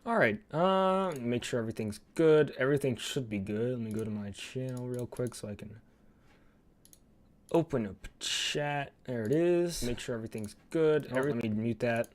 All right. Make sure everything's good. Everything should be good. Let me go to my channel real quick so I can open up chat. There it is. Make sure everything's good. Let me mute that.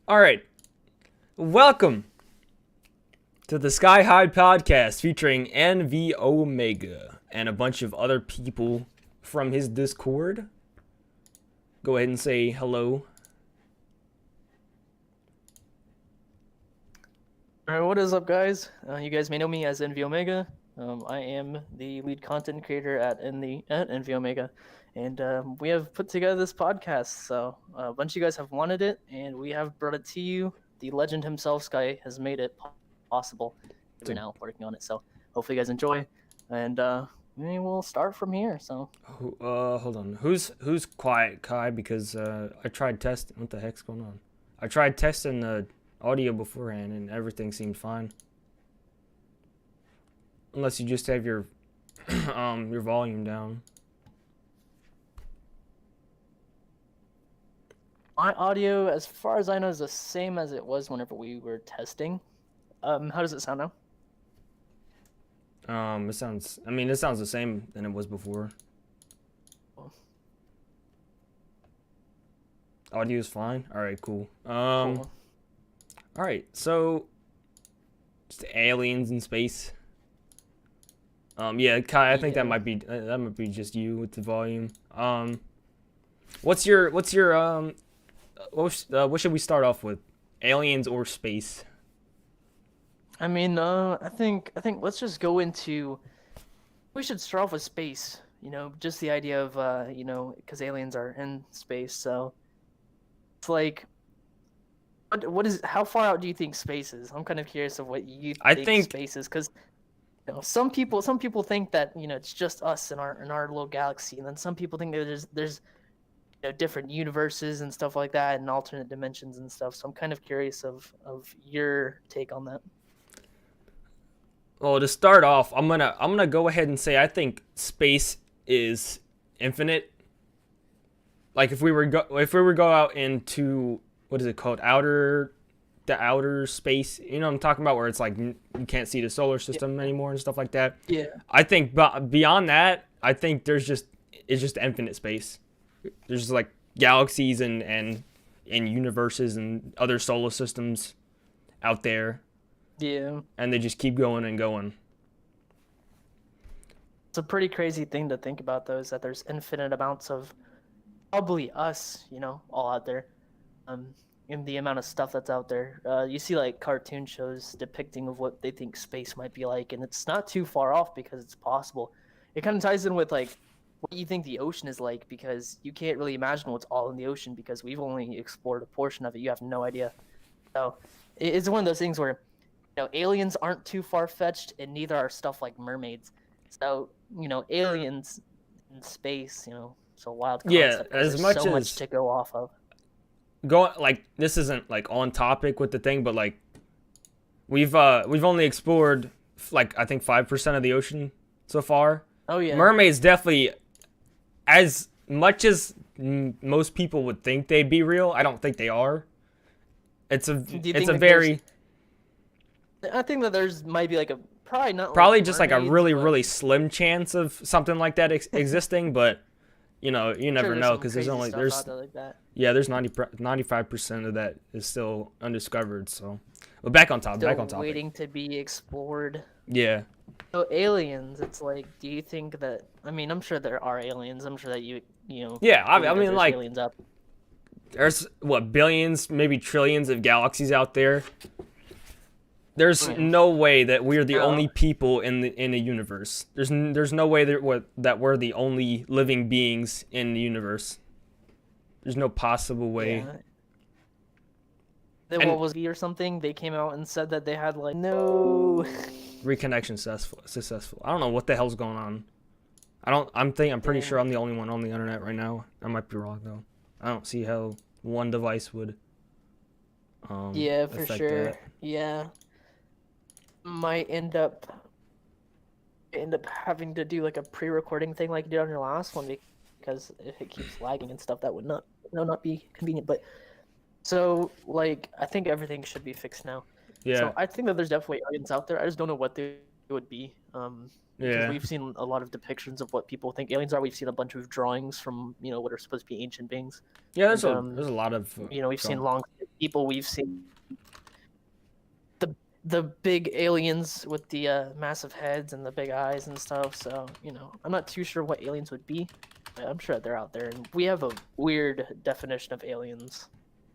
All right. Welcome to the Sky High podcast featuring NV Omega and a bunch of other people from his Discord. Go ahead and say hello. All right, what is up, guys? You guys may know me as NV Omega. I am the lead content creator at NV Omega, and we have put together this podcast. So a bunch of you guys have wanted it, and we have brought it to you. The legend himself, Sky, has made it possible. We're now working on it, so hopefully you guys enjoy, and we will start from here. So hold on. Who's quiet, Kai? Because I tried testing. What the heck's going on? I tried testing the audio beforehand, and everything seemed fine. Unless you just have your your volume down. my audio, as far as I know, is the same as it was whenever we were testing. How does it sound now? It sounds. I mean, it sounds the same than it was before. Audio is fine. All right, cool. Cool. All right, so just aliens in space. Yeah, Kai, I think that might be just you with the volume. What's your what should we start off with? Aliens or space? I mean, I think let's just go into. We should start off with space. Just the idea of because aliens are in space, so it's like, what is? How far out do you think space is? I'm kind of curious of what you think space is, because some people think that it's just us in our little galaxy, and then some people think that there's different universes and stuff like that, and alternate dimensions and stuff. So I'm kind of curious of your take on that. Well, to start off, I'm gonna go ahead and say I think space is infinite. Like if we were go out into, what is it called, the outer space, I'm talking about, where it's like you can't see the solar system anymore and stuff like that. Yeah. I think beyond that, I think it's just infinite space. There's like galaxies and universes and other solar systems out there. Yeah. And they just keep going and going. It's a pretty crazy thing to think about, though, is that there's infinite amounts of probably us, all out there. In the amount of stuff that's out there. You see like cartoon shows depicting of what they think space might be like, and it's not too far off because it's possible. It kind of ties in with like what you think the ocean is like, because you can't really imagine what's all in the ocean because we've only explored a portion of it. You have no idea. So it's one of those things where aliens aren't too far-fetched, and neither are stuff like mermaids. So aliens in space, so wild concept. Yeah, as much so as much to go off of. Going, like, this isn't like on topic with the thing, but like we've only explored like I think 5% of the ocean so far. Oh yeah. Mermaids definitely, as much as most people would think they'd be real, I don't think they are. I think that there's might be like a probably just like a really slim chance of something like that existing, but you never know, because there's 95% of that is still undiscovered. So, but back on topic. Waiting to be explored. Yeah. So aliens, it's like, do you think that? I mean, I'm sure there are aliens. I'm sure that you know. Yeah, I mean, like, aliens up. There's what, billions, maybe trillions of galaxies out there. There's no way that we're the only people in the universe. There's no way that we're the only living beings in the universe. There's no possible way. Then what was it or something? They came out and said that they had like no reconnection successful. I don't know what the hell's going on. I'm pretty sure I'm the only one on the internet right now. I might be wrong though. I don't see how one device would yeah, for sure. that. Yeah. Might end up having to do like a pre-recording thing like you did on your last one, because if it keeps lagging and stuff, that would not be convenient. But so like I think everything should be fixed now. Yeah. So I think that there's definitely aliens out there. I just don't know what they would be. Because we've seen a lot of depictions of what people think aliens are. We've seen a bunch of drawings from what are supposed to be ancient beings. Yeah, there's a lot of we've seen long people. We've seen the big aliens with the massive heads and the big eyes and stuff. So I'm not too sure what aliens would be. But I'm sure they're out there, and we have a weird definition of aliens.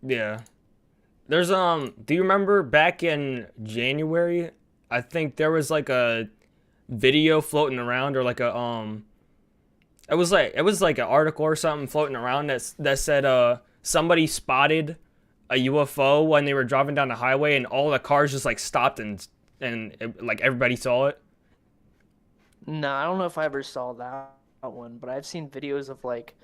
Yeah. There's do you remember back in January? I think there was like a video floating around, or like a it was like an article or something floating around that said somebody spotted a UFO when they were driving down the highway, and all the cars just like stopped and like everybody saw it. No, I don't know if I ever saw that one, but I've seen videos of like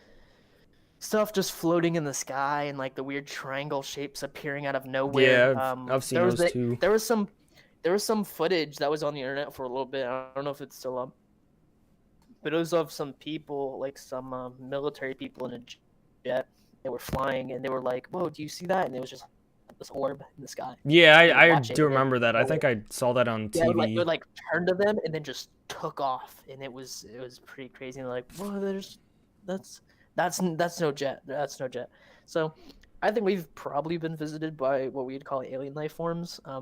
stuff just floating in the sky and like the weird triangle shapes appearing out of nowhere. Yeah, I've seen those too. There was some footage that was on the internet for a little bit. I don't know if it's still up, but it was of some people, like some military people in a jet. They were flying, and they were like, "Whoa, do you see that?" And it was just this orb in the sky. Yeah, I do remember that. I think I saw that on TV. Yeah, it like turned to them and then just took off, and it was pretty crazy. And like, "Whoa, that's no jet. That's no jet." So, I think we've probably been visited by what we'd call alien life forms. I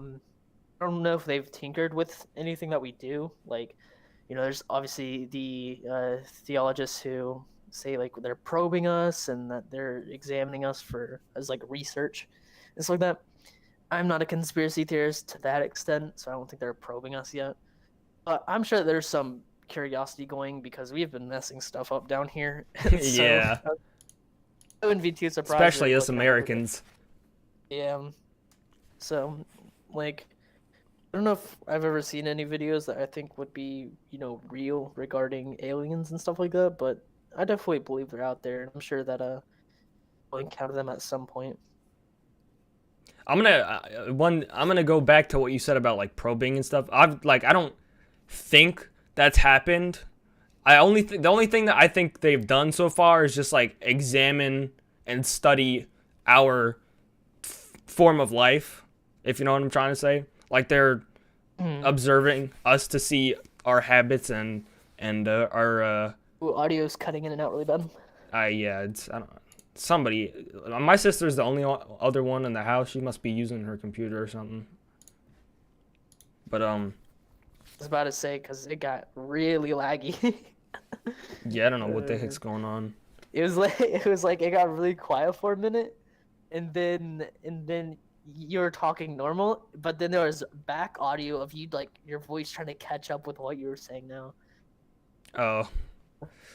don't know if they've tinkered with anything that we do. Like, there's obviously the theologists who say like they're probing us and that they're examining us as like research and stuff like that. I'm not a conspiracy theorist to that extent, so I don't think they're probing us yet. But I'm sure there's some curiosity going, because we've been messing stuff up down here. So, yeah. I wouldn't be too surprised. Especially us Americans. Yeah. So, like, I don't know if I've ever seen any videos that I think would be, real regarding aliens and stuff like that, but I definitely believe they're out there. I'm sure that we'll encounter them at some point. I'm gonna go back to what you said about like probing and stuff. I don't think that's happened. The only thing that I think they've done so far is just like examine and study our form of life, if you know what I'm trying to say. Like they're observing us to see our habits and our Ooh, audio's cutting in and out really bad. Yeah, I don't know. Somebody, my sister's the only other one in the house. She must be using her computer or something. But I was about to say, because it got really laggy. Yeah, I don't know what the heck's going on. It was like it got really quiet for a minute, and then you were talking normal, but then there was back audio of you, like your voice trying to catch up with what you were saying now. Oh.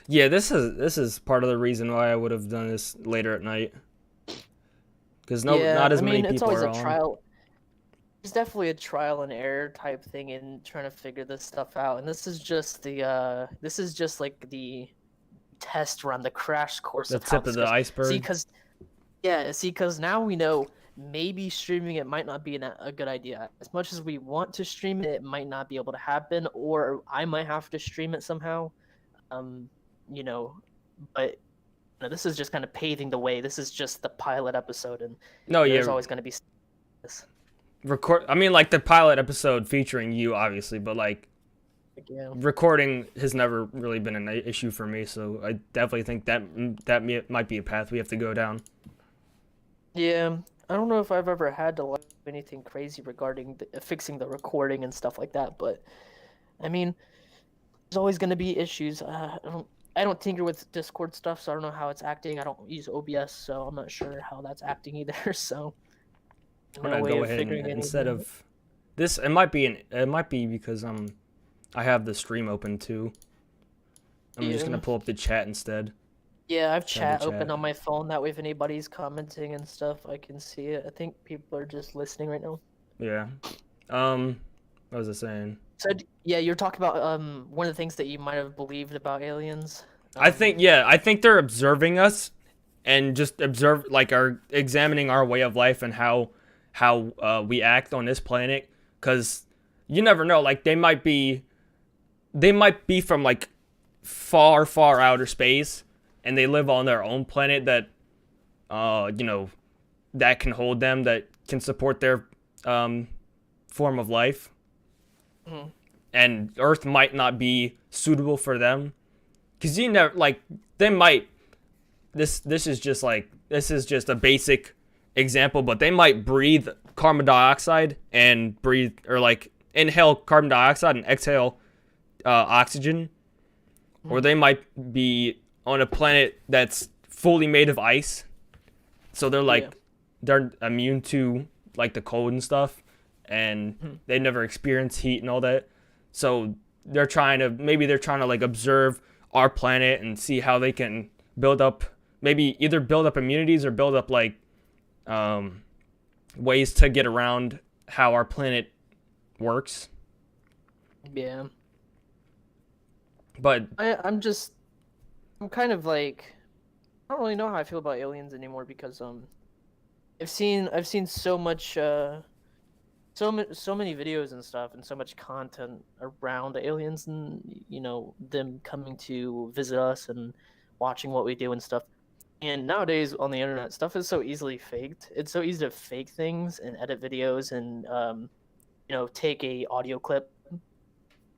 Yeah, this is part of the reason why I would have done this later at night. Because not as many people it's always are a on. trial. There's definitely a trial and error type thing in trying to figure this stuff out, and this is just like the test run, the crash course The of how tip of the iceberg. Because now we know maybe streaming it might not be a good idea. As much as we want to stream it, it might not be able to happen, or I might have to stream it somehow. But this is just kind of paving the way. This is just the pilot episode, and there's always going to be this. Like the pilot episode featuring you, obviously, but like recording has never really been an issue for me, so I definitely think that might be a path we have to go down. Yeah, I don't know if I've ever had to like anything crazy regarding fixing the recording and stuff like that, but I mean, there's always going to be issues. I don't tinker with Discord stuff, so I don't know how it's acting. I don't use OBS, so I'm not sure how that's acting either. So I'm gonna go ahead and instead of this, it might be because I have the stream open too. I'm just gonna pull up the chat instead. Yeah, I've Trying to chat open chat. on my phone. That way, if anybody's commenting and stuff, I can see it. I think people are just listening right now. Yeah. What was I saying? So yeah, you're talking about one of the things that you might have believed about aliens. I think I think they're observing us and just observe like are examining our way of life and how we act on this planet cuz you never know like they might be from like far outer space and they live on their own planet that you know that can hold them that can support their form of life Mhm. and Earth might not be suitable for them because you never like they might this is just like this is just a basic example but they might breathe carbon dioxide and breathe or like inhale carbon dioxide and exhale oxygen or they might be on a planet that's fully made of ice so they're Yeah. like they're immune to like the cold and stuff and they never experience heat and all that so they're trying to like observe our planet and see how they can build up maybe either build up immunities or build up like um, ways to get around how our planet works Yeah. but I'm kind of like I don't really know how I feel about aliens anymore because I've seen so much so many videos and stuff and so much content around aliens and them coming to visit us and watching what we do and stuff. And nowadays on the internet, stuff is so easily faked. It's so easy to fake things and edit videos and take a audio clip,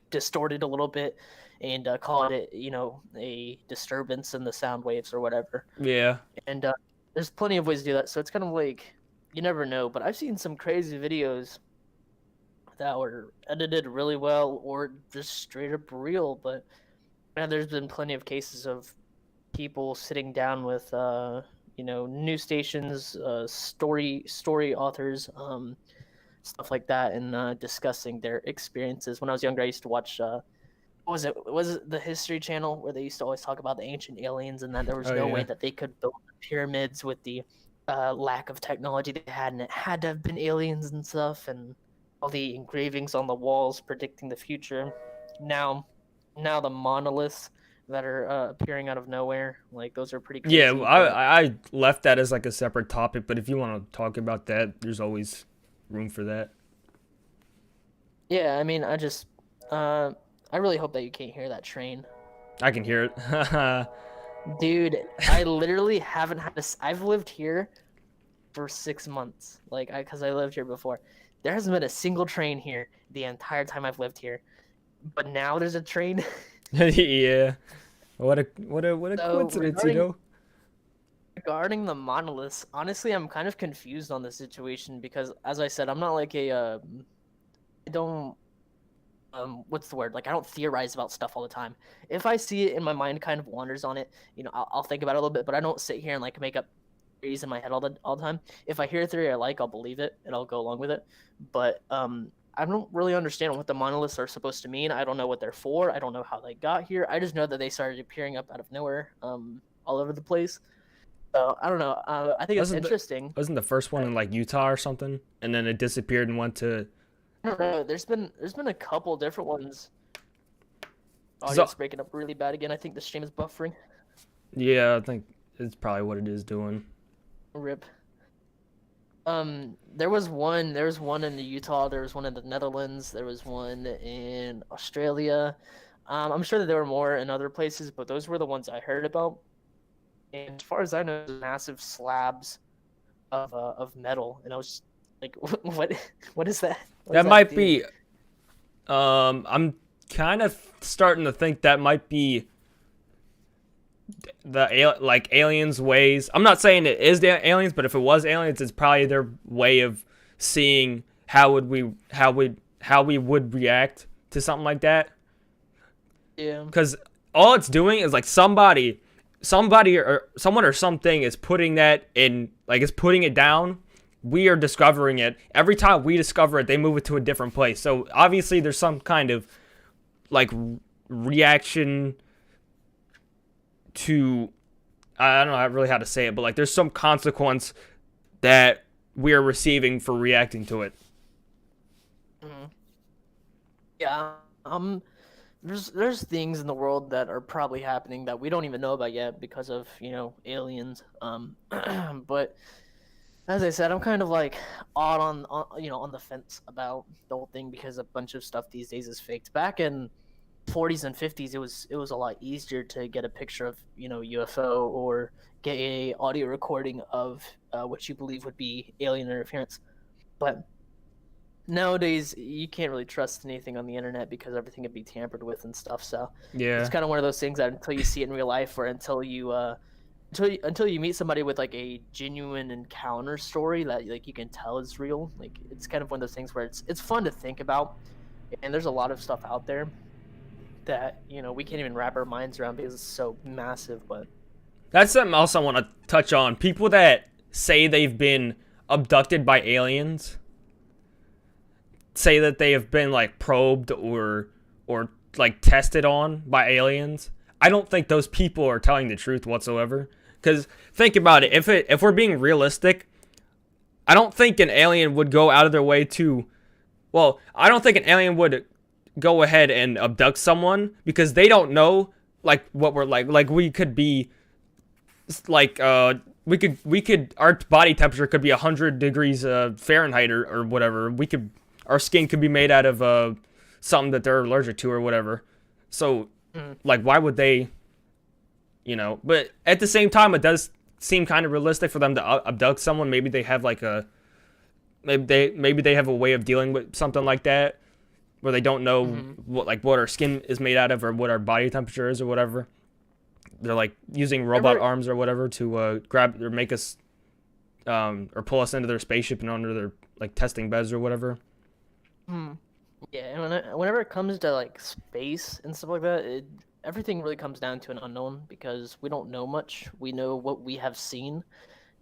distort it a little bit, and call it a disturbance in the sound waves or whatever. yeah And there's plenty of ways to do that. So it's kind of like you never know. But I've seen some crazy videos that were edited really well or just straight up real. But man, there's been plenty of cases of people sitting down with news stations, story authors, stuff like that, and discussing their experiences. When I was younger, I used to watch. What was it? Was it the History Channel where they used to always talk about the ancient aliens and that there was oh no way yeah that they could build the pyramids with the lack of technology they had, and it had to have been aliens and stuff, and all the engravings on the walls predicting the future. Now, now the monoliths that are appearing out of nowhere, like those are pretty yeah crazy. But I left that as like a separate topic but if you want to talk about that there's always room for that yeah, I mean, I really hope that you can't hear that train. I can hear it Dude, I literally haven't had I've lived here for 6 months. Because I lived here before. There hasn't been a single train here the entire time I've lived here. But now there's a train. yeah what a So coincidence you know regarding the monoliths, honestly, I'm kind of confused on the situation because, as I said, I'm not like I don't what's the word? Like I don't theorize about stuff all the time. If I see it and my mind kind of wanders on it, I'll think about it a little bit, but I don't sit here and like make up theories in my head all the time. If I hear a theory I like, I'll believe it and I'll go along with it. But I don't really understand what the monoliths are supposed to mean. I don't know what they're for. I don't know how they got here. I just know that they started appearing up out of nowhere, all over the place. So I don't know. I think it's wasn't the, interesting. wasn't the first one in like Utah or something and then it disappeared and went to I don't know. There's been a couple different ones. so, Audio's breaking up really bad again. I think the stream is buffering. yeah I think it's probably what it is doing Rip. There was one in the Utah, there was one in the Netherlands, there was one in Australia. I'm sure that there were more in other places, but those were the ones I heard about. And as far as I know, massive slabs of metal, and I was like, what is that? What that does might do? be I'm kind of starting to think that might be like aliens ways. I'm not saying it is the aliens, but if it was aliens, it's probably their way of seeing how we would react to something like that. Yeah. Because all it's doing is like somebody or someone or something is putting that in, like it's putting it down. We are discovering it. Every time we discover it, they move it to a different place. So obviously there's some kind of like reaction to I don't know really how to say it, but like there's some consequence that we are receiving for reacting to it. Mhm. Yeah. There's things in the world that are probably happening that we don't even know about yet because of, aliens. But as I said, I'm kind of like odd on the fence about the whole thing because a bunch of stuff these days is faked. Back in 40s and 50s, it was a lot easier to get a picture of, UFO, or get a audio recording of what you believe would be alien interference. But nowadays you can't really trust anything on the internet because everything can be tampered with and stuff. So it's Yeah. kind of one of those things that until you see it in real life, or until you meet somebody with like a genuine encounter story that like you can tell is real, like it's kind of one of those things where it's fun to think about. And there's a lot of stuff out there that we can't even wrap our minds around because it's so massive. But That's something else I want to touch on. People that say they've been abducted by aliens, say that they have been like probed or like tested on by aliens. I don't think those people are telling the truth whatsoever. Because think about it, if we're being realistic, I don't think an alien would go out of their way to. Well, I don't think an alien would go ahead and abduct someone because they don't know like what we're like. Like we could be like we could our body temperature could be 100 degrees Fahrenheit or whatever. Our skin could be made out of something that they're allergic to or whatever. So like why would they, but at the same time it does seem kind of realistic for them to abduct someone. Maybe they have like a maybe they have a way of dealing with something like that where they don't know what our skin is made out of or what our body temperature is or whatever. They're like using robot arms or whatever to grab or make us or pull us into their spaceship and under their like testing beds or whatever. yeah, and whenever it comes to like space and stuff like that, everything really comes down to an unknown because we don't know much. We know what we have seen,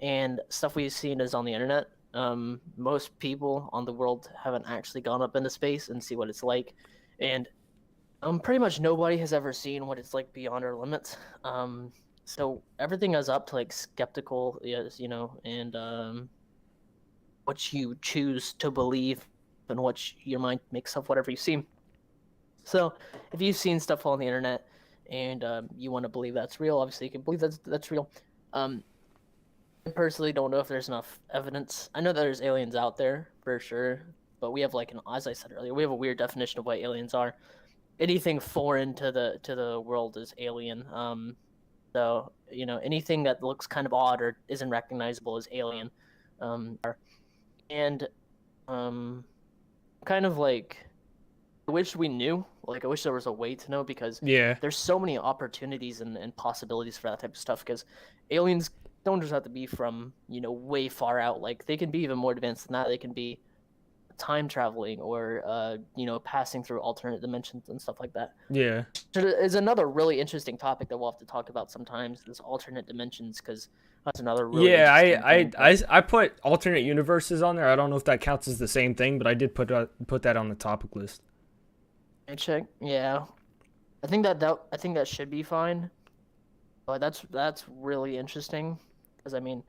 and stuff we've seen is on the internet. Most people on the world haven't actually gone up into space and see what it's like, and pretty much nobody has ever seen what it's like beyond our limits. So everything is up to like skeptical, yes, and what you choose to believe and what your mind makes of whatever you see. So if you've seen stuff on the internet and you want to believe that's real, obviously you can believe that's real. I personally don't know if there's enough evidence. I know that there's aliens out there for sure, but we have like as I said earlier, we have a weird definition of what aliens are. Anything foreign to the world is alien. So anything that looks kind of odd or isn't recognizable is alien. And kind of like I wish we knew. Like I wish there was a way to know because Yeah. there's so many opportunities and possibilities for that type of stuff. Because aliens don't just have to be from way far out. Like they can be even more advanced than that. They can be time traveling or passing through alternate dimensions and stuff like that. Yeah. So is another really interesting topic that we'll have to talk about sometimes. Is alternate dimensions because that's another really Yeah, interesting thing. I put alternate universes on there. I don't know if that counts as the same thing, but I did put that on the topic list. Check. Yeah, I think that should be fine. But that's really interesting because I mean,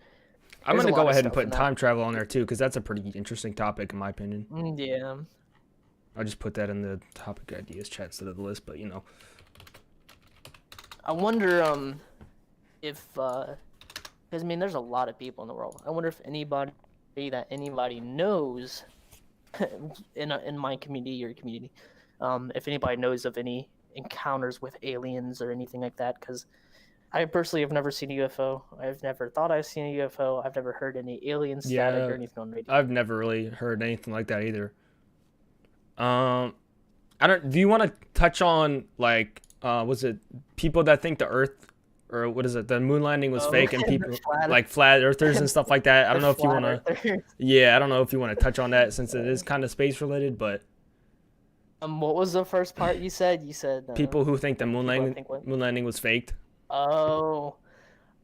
I'm there's a gonna lot go of ahead and stuff in put that. time travel on there too, because that's a pretty interesting topic in my opinion. Yeah. I'll just put that in the topic ideas chat instead of the list, but I wonder if because I mean there's a lot of people in the world. I wonder if anybody knows in my community, your community, if anybody knows of any encounters with aliens or anything like that. Because I personally have never seen a UFO. I've never thought I've seen a UFO. I've never heard any alien static or anything on radio. I've never really heard anything like that either. I don't. Do you want to touch on like was it people that think the Earth or what is it, the moon landing was fake and people like flat earthers and stuff like that? I don't know if you want to. Yeah, I don't know if you want to touch on that since it is kind of space related, but. What was the first part you said? You said people who think the moon landing was faked. Oh,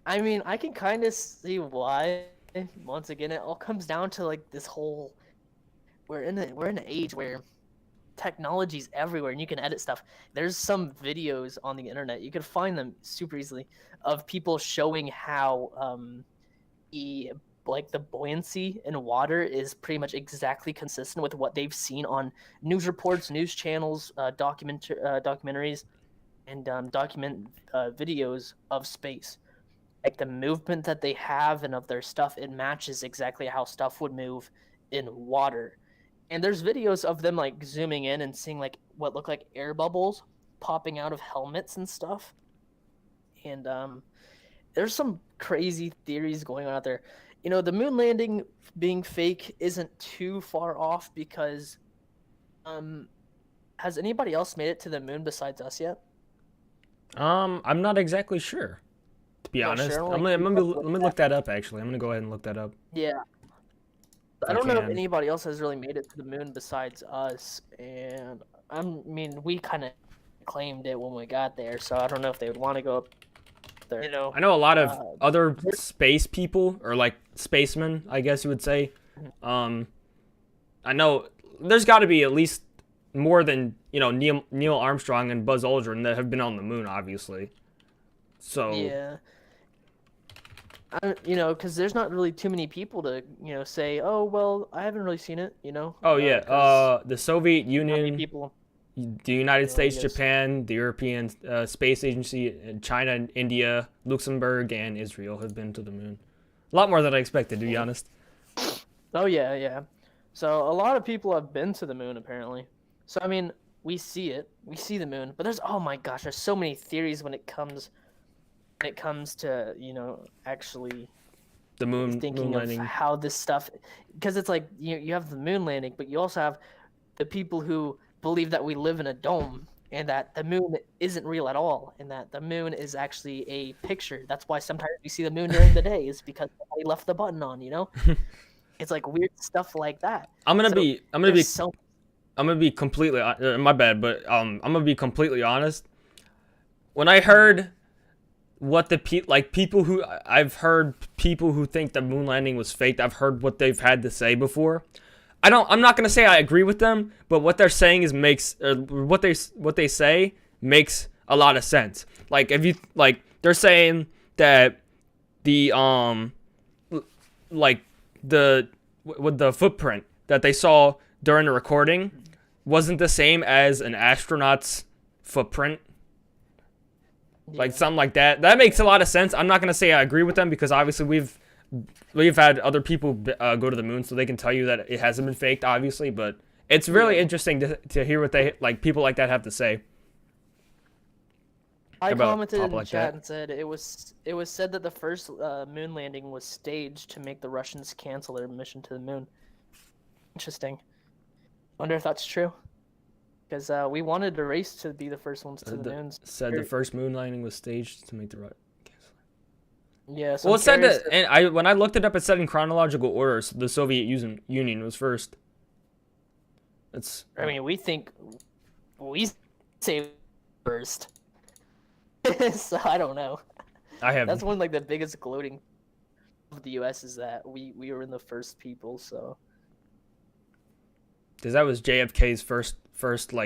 I mean, I can kind of see why. Once again, it all comes down to like this whole. We're in an age where technology's everywhere, and you can edit stuff. There's some videos on the internet, you can find them super easily, of people showing how the like the buoyancy in water is pretty much exactly consistent with what they've seen on news reports, news channels, documentaries, and videos of space. Like the movement that they have and of their stuff, it matches exactly how stuff would move in water. And there's videos of them like zooming in and seeing like what look like air bubbles popping out of helmets and stuff. And there's some crazy theories going on out there. You know, the moon landing being fake isn't too far off because has anybody else made it to the moon besides us yet? I'm not exactly sure, to be honest. Sure. Let me look that up, actually. I'm gonna go ahead and look that up. Yeah. I don't know if anybody else has really made it to the moon besides us, and I mean, we kind of claimed it when we got there, so I don't know if they would want to go up there. You know, I know a lot of other space people, or like spacemen, I guess you would say. I know there's got to be at least more than, you know, Neil Armstrong and Buzz Aldrin that have been on the moon, obviously. So yeah. You know, because there's not really too many people to, you know, say, oh, well, I haven't really seen it, you know. Oh yeah, the Soviet Union, people, the United States, Japan, the European Space Agency, China, India, Luxembourg, and Israel have been to the moon. A lot more than I expected, to be honest. Oh yeah, yeah. So a lot of people have been to the moon, apparently. So I mean, we see it, we see the moon, but there's, oh my gosh, there's so many theories when it comes to, you know, actually the moon landing, of how this stuff, because it's like you have the moon landing, but you also have the people who believe that we live in a dome and that the moon isn't real at all, and that the moon is actually a picture. That's why sometimes we see the moon during the day, is because they left the button on, you know. It's like weird stuff like that. I'm gonna be completely my bad, but I'm gonna be completely honest. When I heard what the people who I've heard people who think the moon landing was fake, I've heard what they've had to say before. I'm not gonna say I agree with them, but what they're saying is what they say makes a lot of sense. Like, if you they're saying that the with the footprint that they saw during the recording wasn't the same as an astronaut's footprint. Like something like that. That makes a lot of sense. I'm not gonna say I agree with them, because obviously we've had other people go to the moon, so they can tell you that it hasn't been faked, obviously. But it's really interesting to hear what people like that have to say. I commented in the chat and said it was said that the first moon landing was staged to make the Russians cancel their mission to the moon. Interesting. Wonder if that's true. Because we wanted the race to be the first ones to the moon. Said the first moon landing was staged to make the right. Yeah. So well, it said that, and when I looked it up, it said in chronological order, so the Soviet Union was first. I mean, we say first. So I don't know. That's one of the biggest gloating of the U.S. is that we were in the first people. So. Because that was JFK's first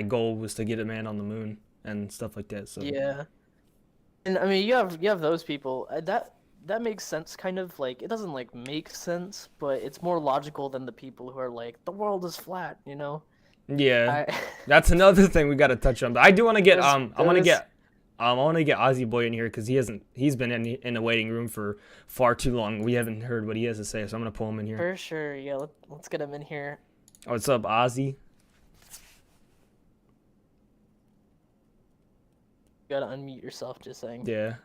goal, was to get a man on the moon and stuff like that. So yeah, and I mean you have those people that makes sense, kind of. Like, it doesn't make sense, but it's more logical than the people who are like, the world is flat, you know. Yeah, that's another thing we got to touch on. But I do want to get I want to get Ozzy Boy in here, because he's been in the waiting room for far too long. We haven't heard what he has to say, so I'm gonna pull him in here. For sure, yeah. Let's get him in here. What's up, Ozzy? You gotta unmute yourself, just saying. Yeah.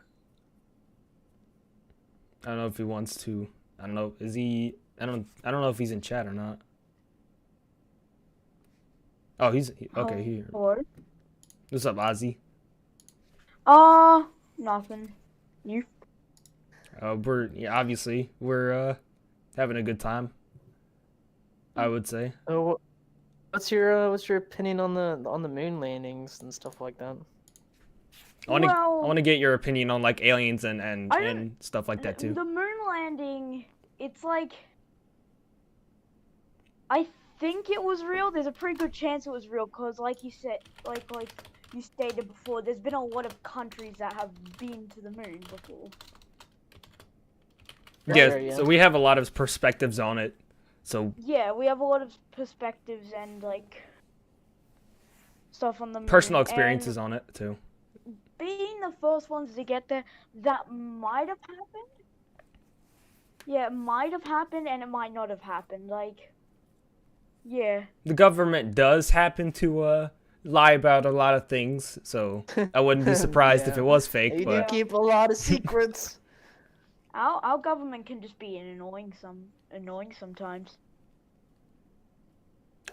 I don't know if he wants to. I don't know. Is he? I don't know if he's in chat or not. Oh, okay. Here. Hello. What's up, Ozzy? Nothing. You? Obviously we're having a good time, I would say. Oh, what's your opinion on the moon landings and stuff like that? I want to get your opinion on like aliens and stuff like that too. The moon landing, it's like, I think it was real. There's a pretty good chance it was real, cause like you said, like you stated before, there's been a lot of countries that have been to the moon before. Yeah, Sure, yeah. so we have a lot of perspectives on it. So Yeah, we have a lot of perspectives and like stuff on the moon. personal experiences on it too. Being the first ones to get there, that might have happened. Yeah, it might have happened and it might not have happened. Like, yeah. The government does happen to lie about a lot of things, so I wouldn't be surprised if Yeah. it was fake. They do But keep a lot of secrets. Our government can just be annoying sometimes.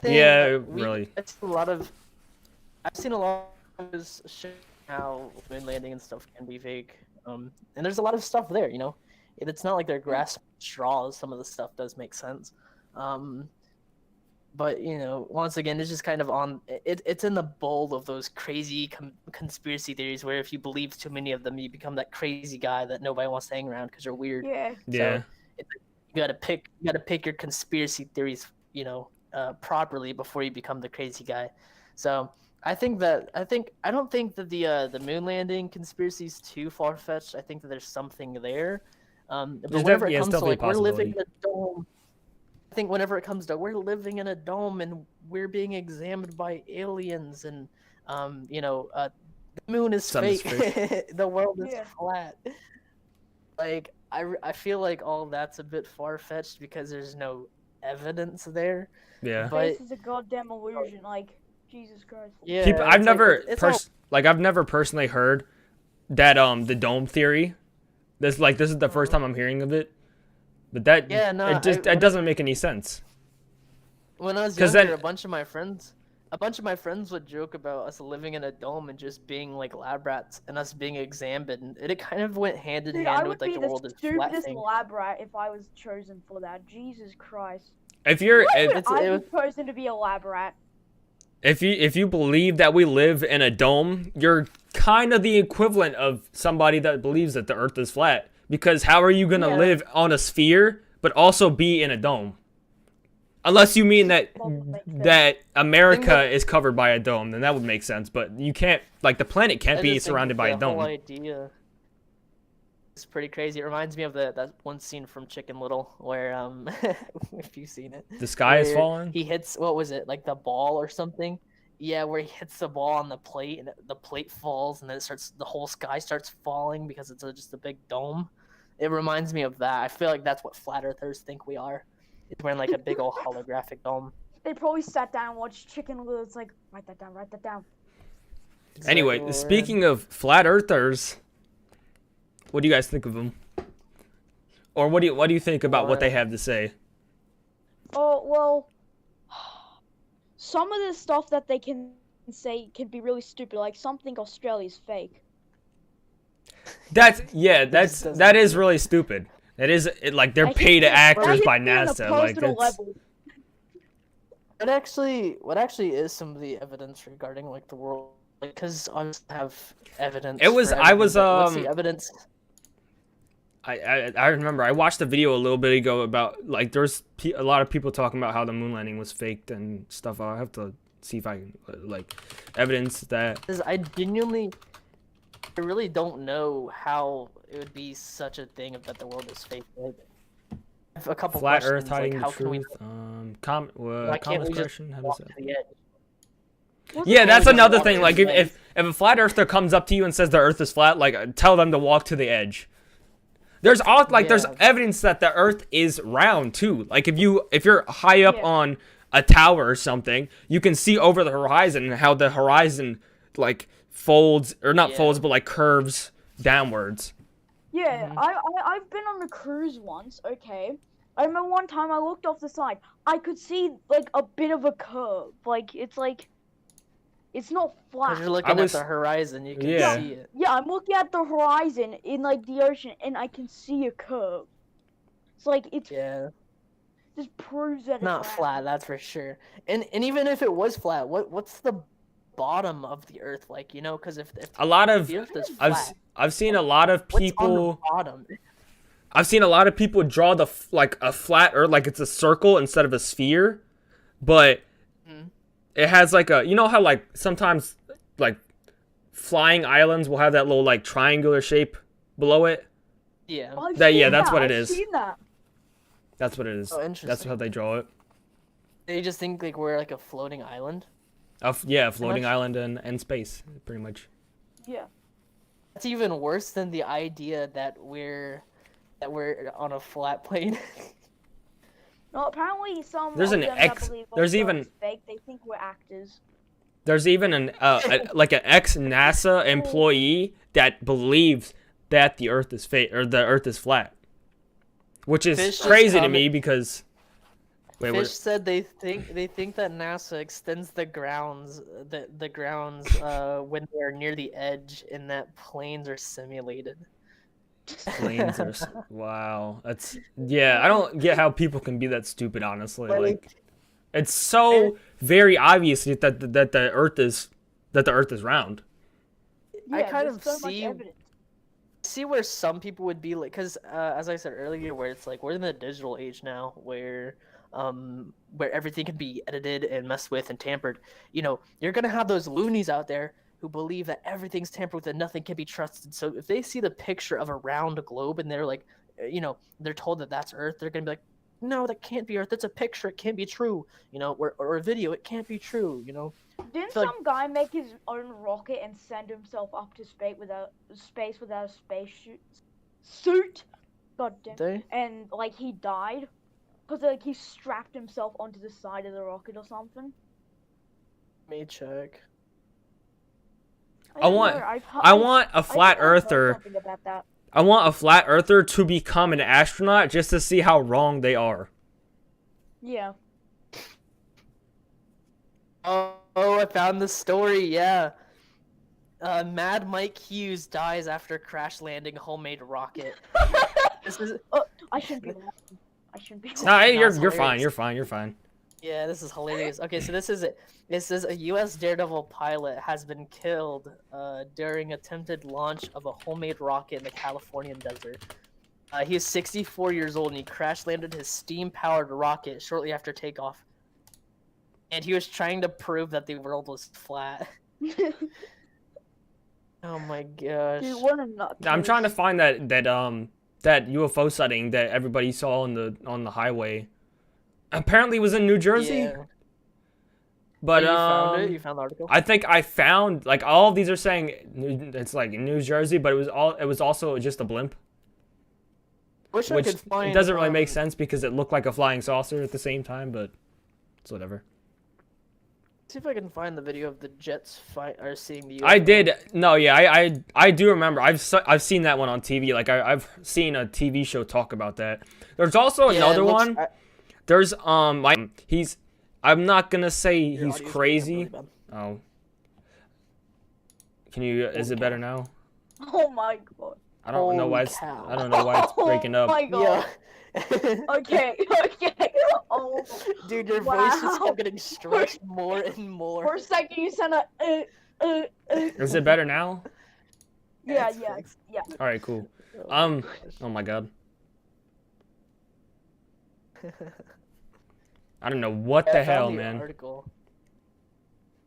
Yeah, We- really. I've seen a lot of this show how moon landing and stuff can be fake. And there's a lot of stuff there, you know. It's not like they're grasping straws. Some of the stuff does make sense. But you know, once again, it's just kind of on. It's in the bowl of those crazy conspiracy theories where if you believe too many of them, you become that crazy guy that nobody wants to hang around because you're weird. Yeah. Yeah. You gotta pick your conspiracy theories, you know, properly before you become the crazy guy. So I don't think that the moon landing conspiracy is too far fetched. I think that there's something there. But There's whenever definitely- it it's comes to definitely like a we're living in possibility. a dome, I think whenever it comes to we're living in a dome and we're being examined by aliens and you know, the moon is Sun is fake, the world is Yeah. flat. Like I feel like all that's a bit far fetched because there's no evidence there. Yeah. But Space is a goddamn illusion. Like, Jesus Christ. yeah, People, I've it's never it's all I've never personally heard that the dome theory. This is the first time I'm hearing of it. But that Yeah, no, it doesn't make any sense. when I was 'Cause younger, then- a bunch of my friends would joke about us living in a dome and just being like lab rats and us being examined. And it kind of went hand in Dude, I hand would with like be the the world is flat stupidest thing. lab rat if I was chosen for that. Jesus Christ. If you're Why if, would It's- I it be chosen to be a lab rat? if you believe that we live in a dome, you're kind of the equivalent of somebody that believes that the Earth is flat. Because how are you gonna Yeah. live on a sphere but also be in a dome? Unless you mean that Makes sense. that America that- is covered by a dome, then that would make sense. But you can't, like, the planet can't I be just think surrounded by a the whole dome. idea is pretty crazy. It reminds me of that one scene from Chicken Little where if you've seen it, The sky is where falling. He hits what was it like the ball or something? Yeah, where he hits the ball on the plate and the plate falls and then the whole sky starts falling because it's just a big dome. It reminds me of that. I feel like that's what flat earthers think we are. It's wearing like a big old holographic dome. They probably sat down and watched Chicken Little. It's like, write that down, write that down. Anyway, Exactly. speaking of flat earthers, what do you guys think of them? Or what do you think about what they have to say? Oh, well, some of the stuff that they can say can be really stupid. Like, some think Australia's fake. That doesn't- is really stupid. That is like they're That paid hits me- actors that by hits me on a NASA. Like personal that's level. What actually is some of the evidence regarding like the world? Because I have evidence. It was- for I was, everything, but what's the evidence? I remember I watched a video a little bit ago about like there's a lot of people talking about how the moon landing was faked and stuff. I'll have to see if I can like evidence that. Because I really don't know how it would be such a thing that the world is fake. Like, I have a couple Flat questions. Earth hiding like, how the can we truth. why can't Common we just question. How does walk that? to the edge? What's Yeah, the that's edge? another walk thing. to Like the if a flat earther comes up to you and says the Earth is flat, like tell them to walk to the edge. There's there's Yeah. evidence that the Earth is round too. Like if you're high up Yeah. on a tower or something, you can see over the horizon and how the horizon like folds or not Yeah. folds but like curves downwards. Yeah, Mhm. I've been on a cruise once, okay? I remember one time I looked off the side. I could see, like, a bit of a curve. Like, it's not Because flat. you're looking was- at the horizon, you can Yeah. see it. Yeah, I'm looking at the horizon in, like, the ocean, and I can see a curve. It's like, it Yeah, just proves that not it's flat, that's for sure. And even if it was flat, what's the bottom of the Earth like? You know, because if A lot of the Earth is I've flat, I've seen a lot of what's on the people. bottom? I've seen a lot of people draw like a flat Earth, like it's a circle instead of a sphere. but Mhm. it has like a, you know how like sometimes like flying islands will have that little like triangular shape below it. Yeah. I've That- seen yeah, that's that. what it I've is. seen that. That's what it is. Oh, That's interesting. how they draw it. They just think like we're like a floating island. Yeah, a floating much. island in space, pretty much. Yeah. That's even worse than the idea that we're on a flat plane. No, apparently some There's of an them X- that believe there's also even- it's fake. They think we're actors. There's even like an ex NASA employee that believes that the Earth is fake or the Earth is flat, which is Fish just crazy to comment- me because. Wait, Fish what? said they think that NASA extends the grounds when they're near the edge and that planes are simulated. Planes are wow. That's I don't get how people can be that stupid. Honestly, like it's so very obvious that the Earth is round. I Yeah, kind there's of so much see- evidence. see where some people would be like, because as I said earlier, where it's like we're in the digital age now, where everything can be edited and messed with and tampered. You know, you're gonna have those loonies out there who believe that everything's tampered with and nothing can be trusted. So if they see the picture of a round globe and they're like, they're told that that's Earth, they're gonna be like, no, that can't be Earth. That's a picture. It can't be true. Or a video. It can't be true. Didn't feel like- some guy make his own rocket and send himself up to space without a space suit? God damn. They And like he died because like he strapped himself onto the side of the rocket or something. may check. I want a flat earther. Something about that. I want a flat earther to become an astronaut just to see how wrong they are. Yeah. Oh, I found the story. Yeah. Mad Mike Hughes dies after crash landing homemade rocket. This is I shouldn't be laughing. I shouldn't be laughing. No, hey, you're That's fine. hilarious. You're fine. Yeah, this is hilarious. Okay, so this is it. This is a U.S. Daredevil pilot has been killed during attempted launch of a homemade rocket in the Californian desert. He is 64 years old and he crash landed his steam-powered rocket shortly after takeoff. And he was trying to prove that the world was flat. Oh my gosh. Dude, what a nut. I'm trying to find that UFO sighting that everybody saw on the highway. Apparently, it was in New Jersey. Yeah. But You found it? You found the article? I think I found like all of these are saying it's like in New Jersey, but it was also just a blimp, Wish I which could find. it doesn't really make sense because it looked like a flying saucer at the same time. But it's whatever. See if I can find the video of the jets are seeing the. I UFO. did no, yeah, I do remember. I've seen that one on TV. Like I've seen a TV show talk about that. There's also Yeah, it another looks- one. There's I'm not gonna say Your he's audio's breaking up crazy. really bad. Oh. Can you? Is it better now? Oh my god. I don't know why Holy it's. cow. I don't know why it's breaking Oh up. my god. Yeah. Okay. Okay. Oh. Dude, your voice just Wow. kept getting stretched more and more. For a second, you sound like. Is it better now? Yeah. It's Yeah. fixed. Yeah. All right, cool. Oh my Oh gosh. my god. I don't know what Yeah, the I found hell, the man. article.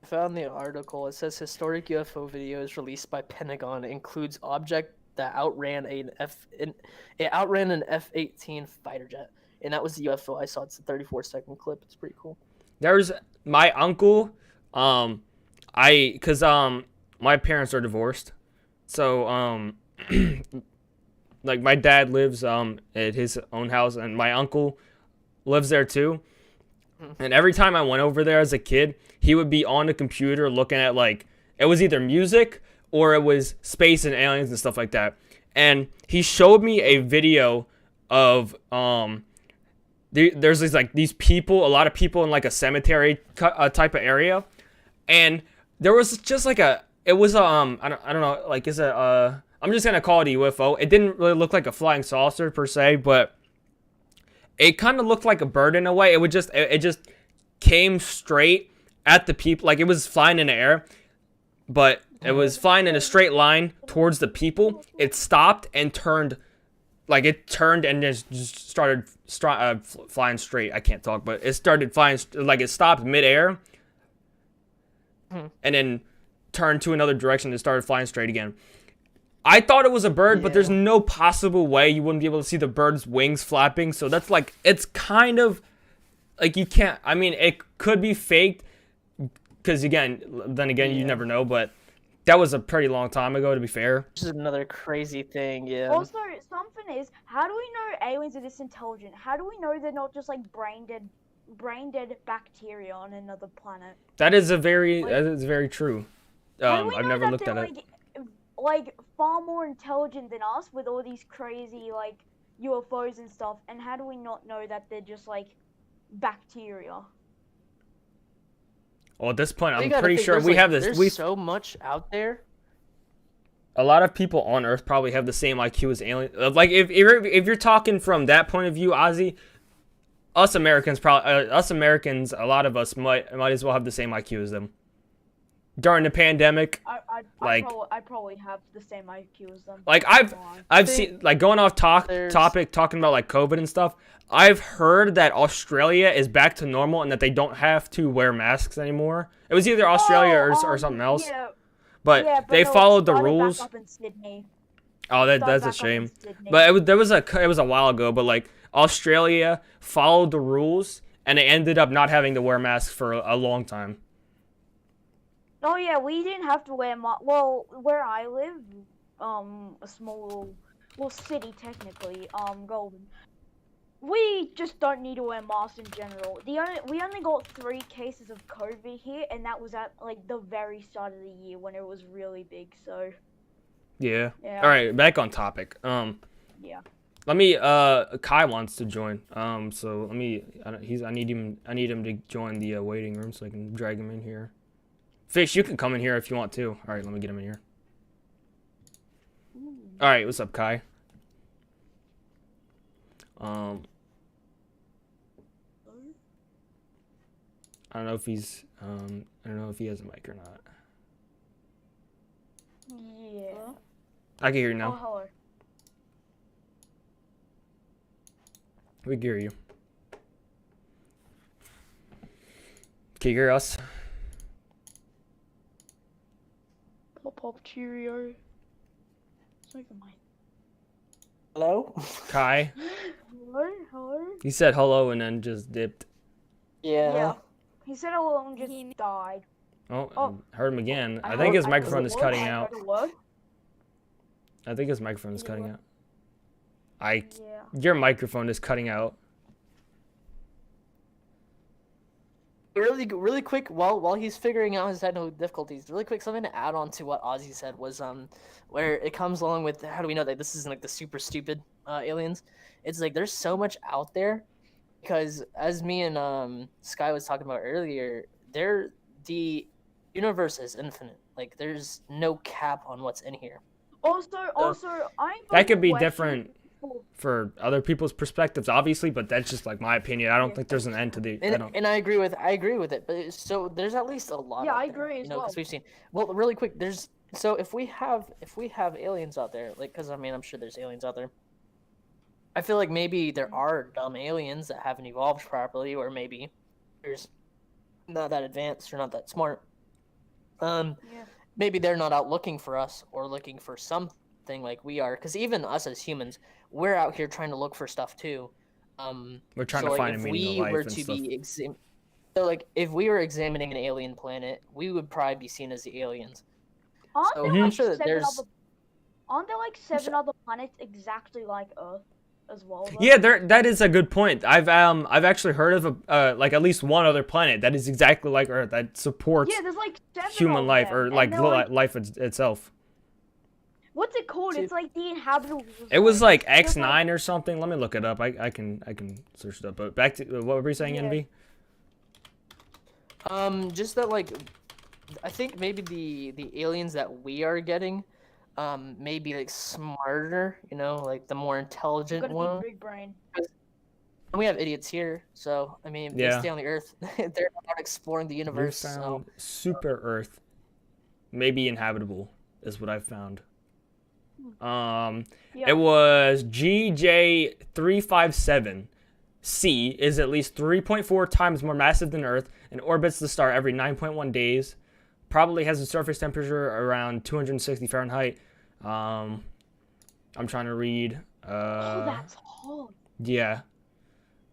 I found the article. It says historic UFO videos released by Pentagon includes object that outran an F-18 fighter jet, and that was the UFO I saw. It's a 34-second clip. It's pretty cool. There's my uncle. My parents are divorced, so like my dad lives at his own house, and my uncle lives there too. And every time I went over there as a kid, he would be on the computer looking at like it was either music or it was space and aliens and stuff like that. And he showed me a video of there's these people, a lot of people in like a cemetery type of area, and there was just like I don't know, like is it I'm just gonna call it a UFO. It didn't really look like a flying saucer per se, but it kind of looked like a bird in a way. It just came straight at the people, like it was flying in the air, but it was flying in a straight line towards the people. It stopped and turned like it turned and just started flying straight. I can't talk, but it started flying like it stopped midair, and then turned to another direction and started flying straight again. I thought it was a bird, but there's no possible way you wouldn't be able to see the bird's wings flapping. So that's like, it's kind of like you can't. I mean, it could be faked because then again, you never know. But that was a pretty long time ago, to be fair. This is another crazy thing, yeah. Also, something is, how do we know aliens are this intelligent? How do we know they're not just like brain dead bacteria on another planet? That is very true. I've never looked at it. Like far more intelligent than us with all these crazy like UFOs and stuff, and how do we not know that they're just like bacteria? Well, at this point, I'm pretty sure we have this. There's so much out there. A lot of people on Earth probably have the same IQ as aliens. Like if you're talking from that point of view, Ozzy, us Americans, a lot of us might as well have the same IQ as them. During the pandemic, I probably have the same IQ as them. Like I've seen, like, going off topic, talking about like COVID and stuff. I've heard that Australia is back to normal and that they don't have to wear masks anymore. It was either Australia or something else. Yeah. But they followed the rules. Back up in Sydney. Oh, that's a shame. But it was a while ago. But like Australia followed the rules and they ended up not having to wear masks for a long time. Oh yeah, we didn't have to wear well, where I live, a small little city technically, Golden. We just don't need to wear masks in general. We only got 3 cases of COVID here, and that was at like the very start of the year when it was really big. So. Yeah. All right, back on topic. Yeah. Let me. Kai wants to join. So let me. I need him to join the waiting room so I can drag him in here. Fish, you can come in here if you want to. All right, let me get him in here. All right, what's up, Kai? I don't know if he's. I don't know if he has a mic or not. Yeah. I can hear you now. Oh, hello. We can hear you. Can you hear us? Pop Cheerio. It's like a mic. Hello? Kai? Hello? He said hello and then just dipped. Yeah. He said hello and just died. Oh, I heard him again. I think his microphone is cutting out. I think his microphone is cutting out. Your microphone is cutting out. Really quick, while he's figuring out his technical difficulties, really quick, something to add on to what Ozzy said was where it comes along with how do we know that this isn't like the super stupid aliens? It's like there's so much out there because as me and Sky was talking about earlier, the universe is infinite. Like there's no cap on what's in here. Also, that could be different for other people's perspectives, obviously, but that's just like my opinion. I don't think there's an end to the. And I agree with it, but so there's at least a lot. Yeah, out I there, agree as well. Because we've seen. Well, really quick, if we have aliens out there, like, because I mean, I'm sure there's aliens out there. I feel like maybe there are dumb aliens that haven't evolved properly, or maybe there's not that advanced or not that smart. Maybe they're not out looking for us or looking for something like we are, because even us as humans, we're out here trying to look for stuff too. We're trying to find a meaning of life and stuff. So like if we were examining an alien planet, we would probably be seen as the aliens. Aren't there like 7 other planets exactly like Earth as well? Though? Yeah, that is a good point. I've actually heard of like at least one other planet that is exactly like Earth that supports there's like 7 human life or like life itself. What's it called? It's like the inhabitable. It was like X9 or something. Let me look it up. I can search it up. But back to what were you saying, Envy? Just that like, I think maybe the aliens that we are getting, may be like smarter. You know, like the more intelligent one. Big brain. And we have idiots here, so I mean, they stay on the Earth. They're not exploring the universe. Super Earth, maybe inhabitable, is what I've found. Yeah. It was GJ357. C is at least 3.4 times more massive than Earth and orbits the star every 9.1 days. Probably has a surface temperature around 260 Fahrenheit. I'm trying to read. Oh, that's hot. Yeah.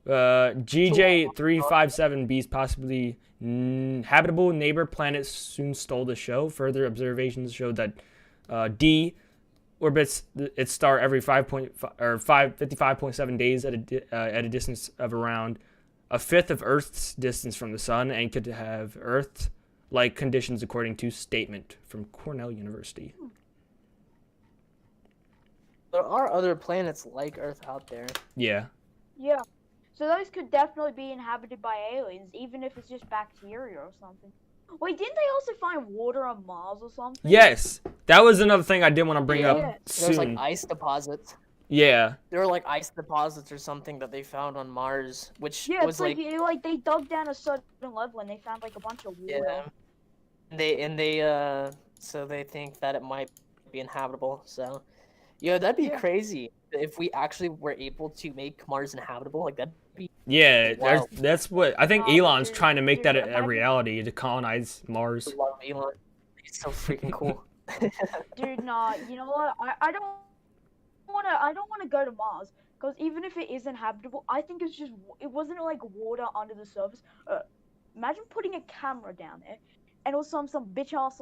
GJ357b is possibly habitable neighbor planet soon stole the show. Further observations show that D orbits its star every 55.7 days at a distance of around a fifth of Earth's distance from the sun and could have Earth-like conditions according to statement from Cornell University. There are other planets like Earth out there. Yeah. Yeah. So those could definitely be inhabited by aliens, even if it's just bacteria or something. Wait, didn't they also find water on Mars or something? Yes. That was another thing I did want to bring Yeah. up There's like soon. ice deposits. Yeah. There were like ice deposits or something that they found on Mars, which Yeah, was it's like they dug down a certain level and they found like a bunch of water. yeah. So they think that it might be inhabitable. So, that'd be Yeah. crazy if we actually were able to make Mars inhabitable. Like that'd be Yeah, Wow. that's what I think Oh, Elon's dude, trying to make that a imagine- reality to colonize Mars. a lot of Elon. He's so freaking cool. Dude, nah, you know what? I don't wanna go to Mars because even if it is inhabitable, I think it wasn't like water under the surface. Imagine putting a camera down there, and also some bitch ass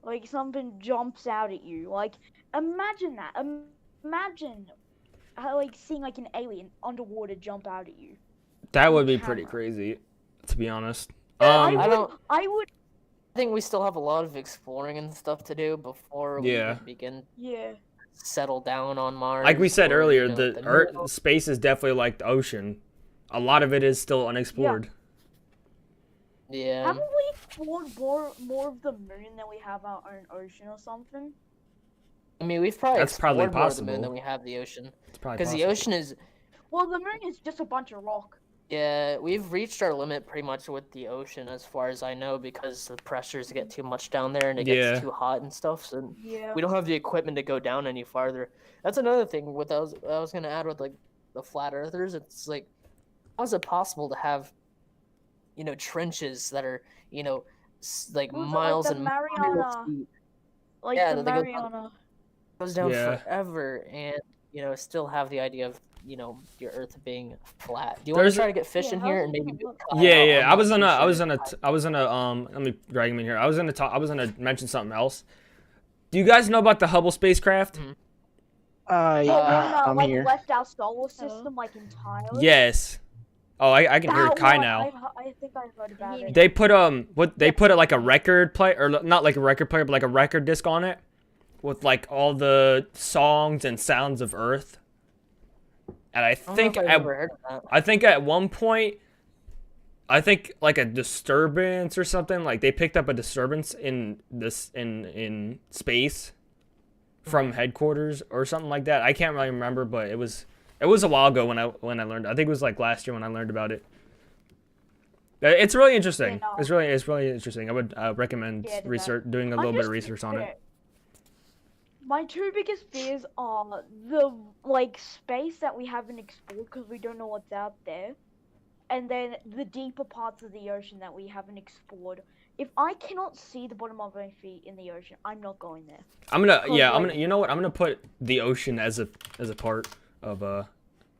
like something jumps out at you. Like imagine that. Imagine how, like seeing like an alien underwater jump out at you. That would be pretty Camera. crazy, to be honest. I I would. think we still have a lot of exploring and stuff to do before we Yeah. even begin Yeah. to settle down on Mars. like we said or, earlier, the the new Earth space is definitely like the ocean. A lot of it is still unexplored. Yeah. Haven't we explored more of the moon than we have our own ocean or something? I mean, we've probably That's probably explored more of the moon possible. than we have the ocean. It's probably Because the possible. ocean is, Well, the moon is just a bunch of rock. yeah, we've reached our limit pretty much with the ocean, as far as I know, because the pressures get too much down there and it Yeah. gets too hot and stuff. So Yeah. we don't have the equipment to go down any farther. That's another thing. What I was gonna add with like the flat earthers, it's like, how is it possible to have, trenches that are, like What was it, miles like the and miles Mariana? deep? Like Yeah, the they go down- Mariana. Goes down Yeah. forever, and still have the idea of your Earth being flat. Do you want There's to try to get fish Yeah, in how's here it and maybe gonna do a look? try Yeah, out? yeah. I'm I not was too gonna, I sure. was gonna, let me drag him in here. I was gonna mention something else. Do you guys know about the Hubble spacecraft? Mhm. Yeah, the one that I'm like here. left our solar system like entirely. Yes. Oh, I can hear That Kai one, now. I think I heard about it. They put like a record play, or not like a record player, but like a record disc on it, with like all the songs and sounds of Earth. And I I don't know think if I've at ever heard of that. I think at one point, like a disturbance or something, like they picked up a disturbance in space from headquarters or something like that. I can't really remember, but it was a while ago when I learned. I think it was like last year when I learned about it. It's really interesting. Yeah, no. It's really interesting. I would recommend Yeah, it is research, doing a My little bit of just- research on it. okay. My two biggest fears are the like space that we haven't explored because we don't know what's out there, and then the deeper parts of the ocean that we haven't explored. If I cannot see the bottom of my feet in the ocean, I'm not going there. I'm gonna like- you know what? I'm gonna put the ocean as a part of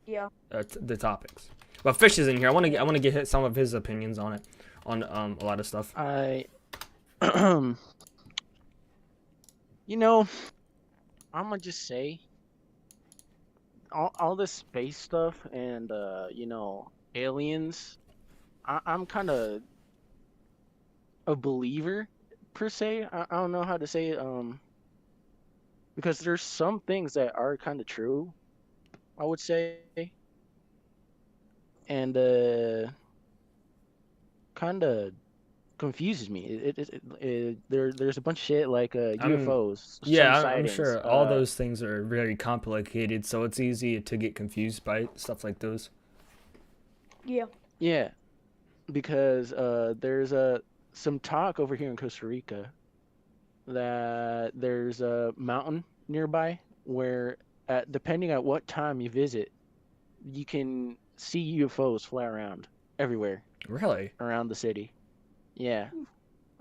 Yeah. the topics. But Fish is in here. I want to get some of his opinions on it, on a lot of stuff. I'm gonna just say, all this space stuff and aliens. I'm kind of a believer per se. I don't know how to say it. Because there's some things that are kind of true, I would say, and kind of confuses me. There's a bunch of shit like UFOs. Yeah, some I'm sightings, sure all those things are very complicated, so it's easy to get confused by stuff like those. Yeah. Yeah, because there's some talk over here in Costa Rica that there's a mountain nearby where, depending on what time you visit, you can see UFOs fly around everywhere Really? around the city. Yeah,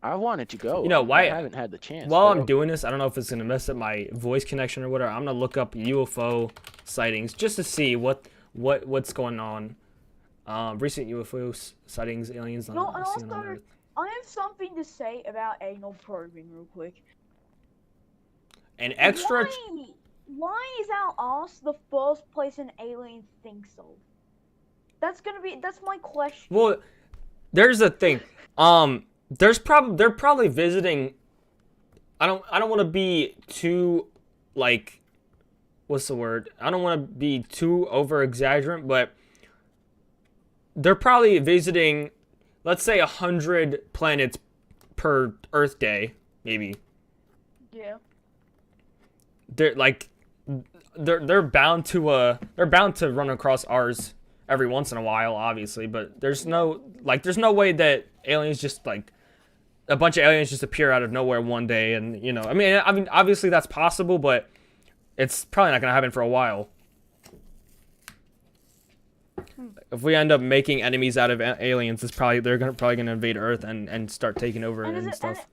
I wanted to go. You know, I why? haven't had the chance, While but I'm doing this, I don't know if it's gonna mess up my voice connection or whatever. I'm gonna look up UFO sightings just to see what's going on. Recent UFO sightings, aliens No, and seen on also, Earth. I have something to say about anal probing real quick. An extra. Why is our arse the first place an alien thinks of? That's my question. Well, there's a thing. They're probably visiting. I don't want to be too, like, what's the word? I don't want to be too over exaggerant, but they're probably visiting, let's say, 100 planets per Earth day, maybe. Yeah. They're bound to run across ours every once in a while, obviously, but there's no way that aliens just, like, a bunch of aliens just appear out of nowhere one day, and, you know, I mean obviously that's possible, but it's probably not gonna happen for a while. If we end up making enemies out of aliens, they're probably gonna invade Earth and start taking over and stuff.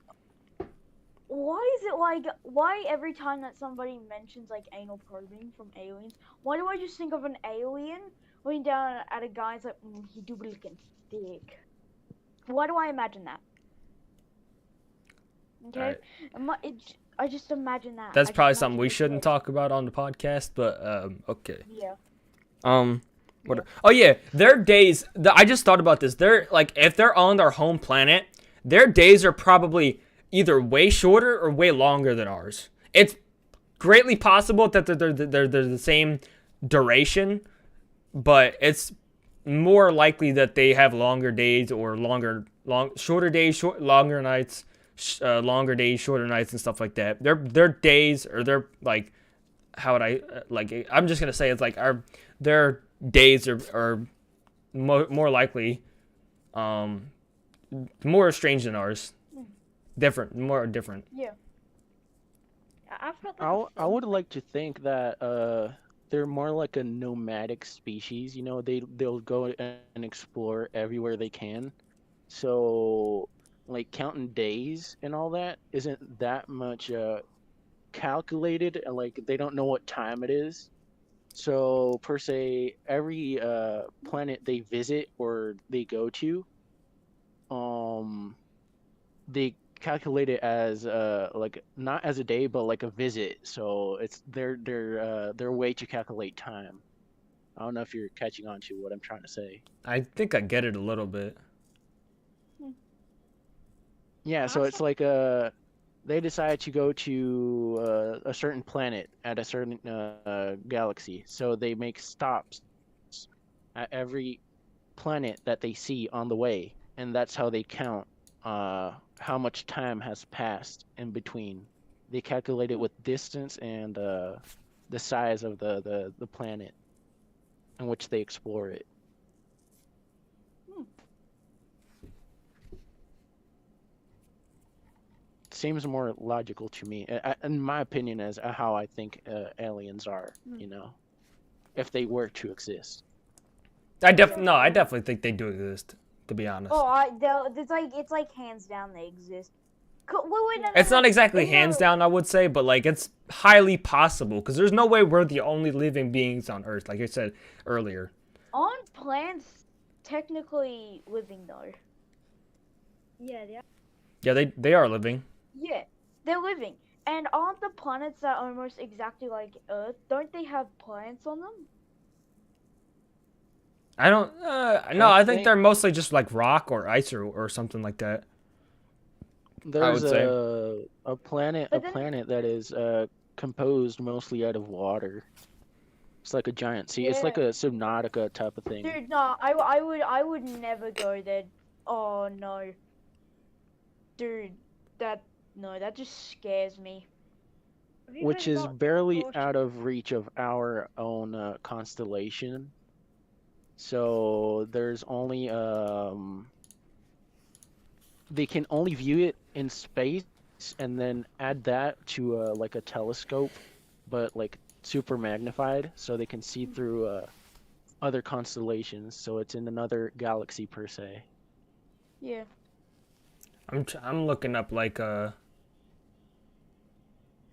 Why is it like, why every time that somebody mentions like anal probing from aliens, why do I just think of an alien looking down at a guy's like, he do be looking thick? Why do I imagine that? Okay, I just imagine that. That's I just probably imagine something we it shouldn't close. talk about on the podcast, but okay. Yeah. What? Oh yeah, their days. I just thought about this. They're like, if they're on their home planet, their days are probably either way shorter or way longer than ours. It's greatly possible that they're the same duration, but it's more likely that they have longer days or shorter days, longer nights, longer days, shorter nights, and stuff like that. Their days, or their, like, how would I, like, I'm just gonna say it's like their days are more likely more strange than ours. More different. Yeah. I've got like I would like to think that they're more like a nomadic species. You know, they'll go and explore everywhere they can. So, like, counting days and all that isn't that much calculated, and like they don't know what time it is. So per se, every planet they visit or they go to, they calculate it as like, not as a day but like a visit. So it's their way to calculate time. I don't know if you're catching on to what I'm trying to say. I think I get it a little bit. Yeah, so it's like they decide to go to a certain planet at a certain galaxy. So they make stops at every planet that they see on the way, and that's how they count how much time has passed in between. They calculate it with distance and the size of the planet in which they explore it. Seems more logical to me, in my opinion, as how I think aliens are. You know, if they were to exist. I definitely think they do exist, to be honest. Oh, it's like hands down they exist. Wait, no, It's not exactly no. hands down, I would say, but like it's highly possible, because there's no way we're the only living beings on Earth, like I said earlier. Aren't plants technically living though? Yeah, they are. Yeah, they are living. Yeah, they're living. And aren't the planets that are almost exactly like Earth, don't they have plants on them? I don't. No, I think they're mostly just like rock or ice or something like that. There's say. a planet that is composed mostly out of water. It's like a giant sea. It's like a Subnautica type of thing. Dude, no, I would never go there. Oh no. Dude, that just scares me. Which is barely out of reach of our own constellation. So there's only they can only view it in space, and then add that to like a telescope but like super magnified, so they can see through other constellations. So it's in another galaxy per se. Yeah. I'm looking up like I'm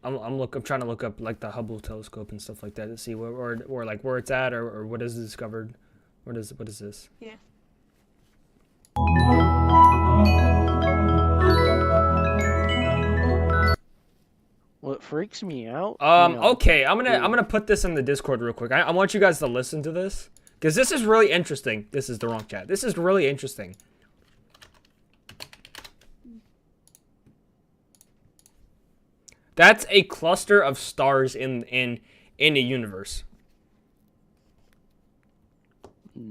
trying to look up like the Hubble telescope and stuff like that to see or like where it's at or what is discovered. What is this? Yeah. What freaks me out? Okay, I'm gonna put this in the Discord real quick. I want you guys to listen to this because this is really interesting. This is the wrong chat. This is really interesting. That's a cluster of stars in the universe.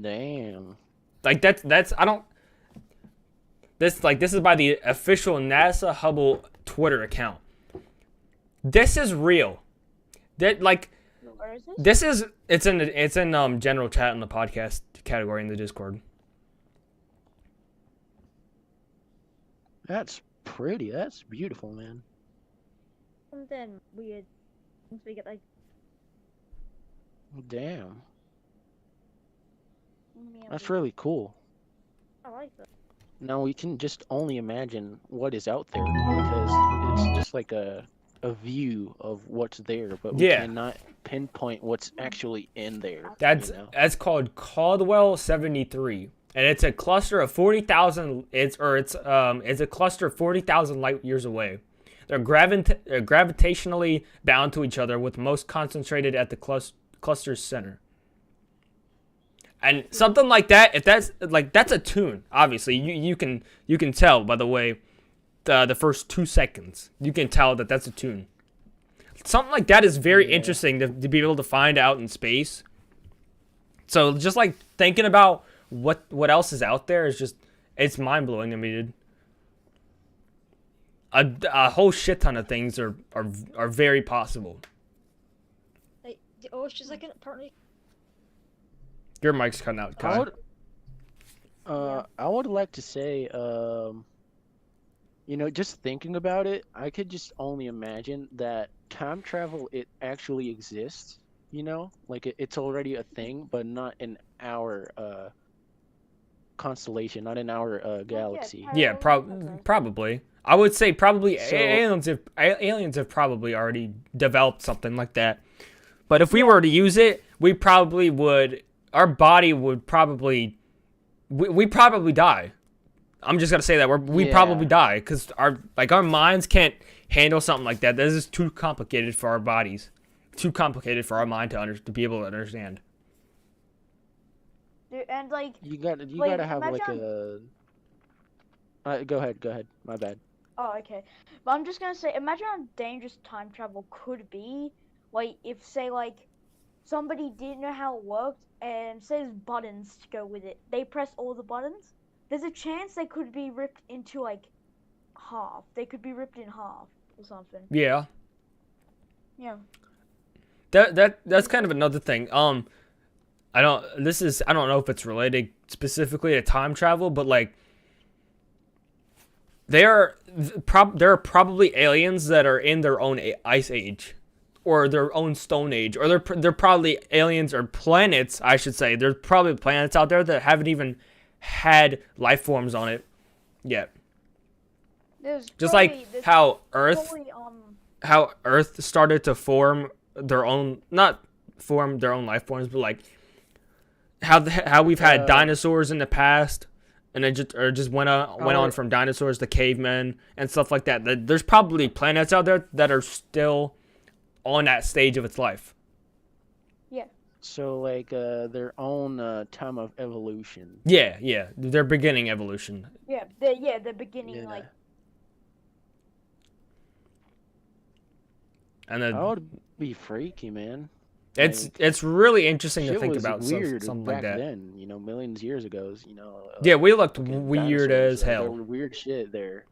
Damn. Like that's I don't. This is by the official NASA Hubble Twitter account. This is real. That like. Where is this? It's in general chat in the podcast category in the Discord. That's pretty. That's beautiful, man. Something weird. Once we get like. Damn. Yeah, That's really cool. I like that. Now we can just only imagine what is out there because it's just like a view of what's there, but we cannot pinpoint what's actually in there. That's called Caldwell 73, and it's a cluster of 40,000. It's a cluster of 40,000 light years away. They're gravitationally bound to each other, with most concentrated at the cluster's center. And something like that, if that's a tune. Obviously, you can tell by the way, the first 2 seconds, you can tell that that's a tune. Something like that is very interesting to be able to find out in space. So just like thinking about what else is out there is it's mind blowing to me, dude. A whole shit ton of things are very possible. Like the ocean's like apparently. Your mic's cutting out, Kai. I would like to say, just thinking about it, I could just only imagine that time travel, it actually exists, like it's already a thing, but not in our constellation, not in our galaxy. Yeah, probably. I would say probably aliens have probably already developed something like that. But if we were to use it, we probably would. Our body would probably, we probably die. I'm just gonna say that we probably die because our minds can't handle something like that. This is too complicated for our bodies, too complicated for our mind to be able to understand. Dude, and like you gotta have like a. Go ahead. My bad. Oh, okay. But I'm just gonna say, imagine how dangerous time travel could be. Like if say like somebody didn't know how it worked and says buttons to go with it. They press all the buttons. There's a chance they could be ripped into like half. They could be ripped in half or something. Yeah. Yeah. That's kind of another thing. I don't know if it's related specifically to time travel, but like there are probably aliens that are in their own ice age. Or their own Stone Age, or they're probably aliens or planets, I should say. There's probably planets out there that haven't even had life forms on it yet. Just like how Earth started to form their own, not form their own life forms, but like how we've had dinosaurs in the past, and it just went on from dinosaurs to cavemen and stuff like that. There's probably planets out there that are still on that stage of its life. Yeah. So like their own time of evolution. Yeah, their beginning evolution. Yeah, the beginning like. And then that would be freaky, man. It's really interesting to think about weird something back like that. Then, millions of years ago, yeah, we looked weird as hell. There were weird shit there.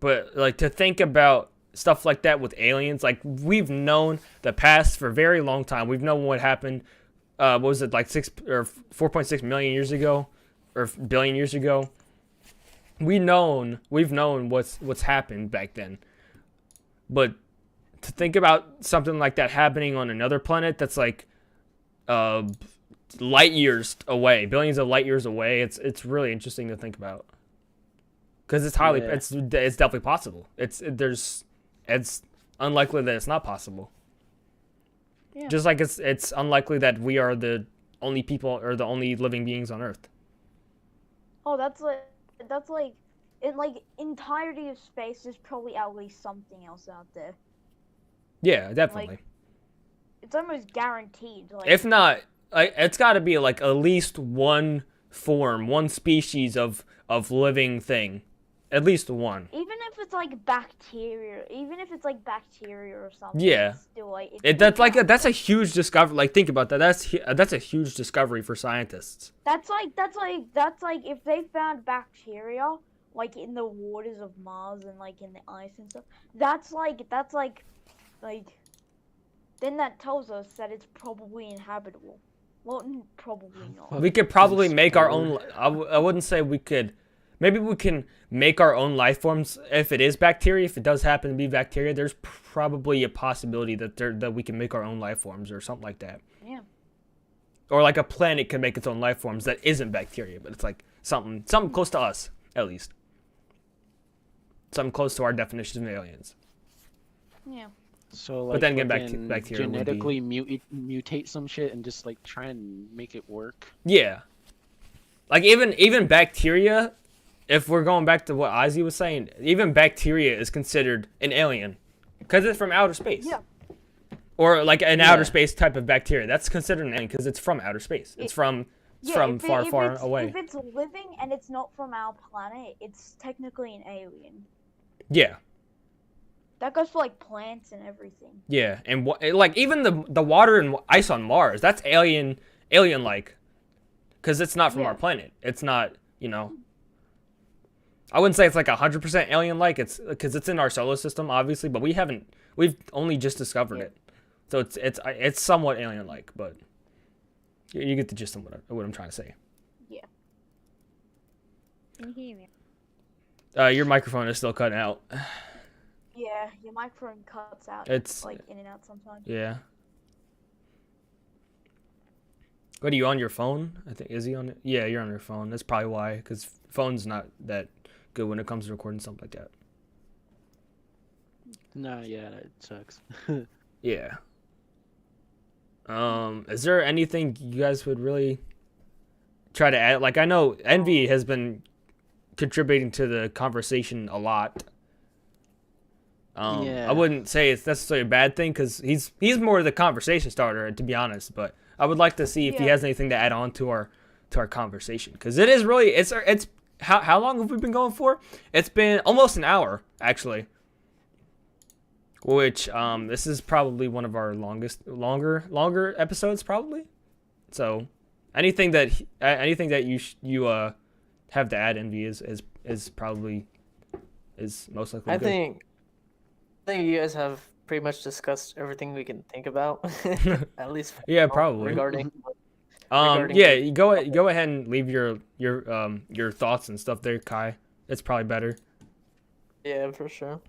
But like to think about stuff like that with aliens, like we've known the past for a very long time. We've known what happened. What was it, like 6 or 4.6 million years ago, or billion years ago? We've known what's happened back then. But to think about something like that happening on another planet that's like light years away, billions of light years away, it's really interesting to think about. Because it's highly, Yeah. it's definitely possible. It's unlikely that it's not possible. Yeah. Just like it's unlikely that we are the only people or the only living beings on Earth. Oh, that's like in like entirety of space. There's probably at least something else out there. Yeah, definitely. It's almost guaranteed. Like, If not, it's got to be like at least one form, one species of living thing, at least one. even if it's like bacteria, or something. Yeah. It's still like That's a huge discovery. Like, think about that. That's a huge discovery for scientists. That's like if they found bacteria like in the waters of Mars and like in the ice and stuff. That's like then that tells us that it's probably inhabitable. Well, probably not. We could probably make our own. I wouldn't say we could. Maybe we can make our own life forms if it is bacteria. If it does happen to be bacteria, there's probably a possibility that we can make our own life forms or something like that. Yeah. Or like a planet can make its own life forms that isn't bacteria, but it's like something close to us at least. Something close to our definition of aliens. Yeah. So like, But then again, fucking bacteria would be- genetically mutate some shit and just like try and make it work. Yeah. Like even bacteria, if we're going back to what Ozzy was saying, even bacteria is considered an alien because it's from outer space. Yeah. Or like an outer space type of bacteria. That's considered an alien because it's from outer space. It's from far away. If it's living and it's not from our planet, it's technically an alien. Yeah. That goes for like plants and everything. Yeah, and like even the water and ice on Mars, that's alien-like, because it's not from our planet. It's not, I wouldn't say it's like 100% alien-like. It's because it's in our solar system, obviously, but we've only just discovered it, so it's somewhat alien-like, but you get the gist of what I'm trying to say. Yeah. Can you hear me? Your microphone is still cutting out. Yeah, your microphone cuts out. It's like in and out sometimes. Yeah. What are you on your phone? I think is he on it? Yeah, you're on your phone. That's probably why, because phone's not that good when it comes to recording something like that. Nah, yeah, it sucks. Yeah. Is there anything you guys would really try to add? Like, I know Envy has been contributing to the conversation a lot. I wouldn't say it's necessarily a bad thing because he's more the conversation starter, to be honest. But I would like to see if he has anything to add on to our conversation, because it is really it's how long have we been going for? It's been almost an hour actually. Which this is probably one of our longer episodes probably. So anything that you have to add, Envy, is probably most likely. I good. think you guys have pretty much discussed everything we can think about, at least. Yeah, probably. Regarding yeah, you go ahead and leave your thoughts and stuff there, Kai. It's probably better. Yeah, for sure.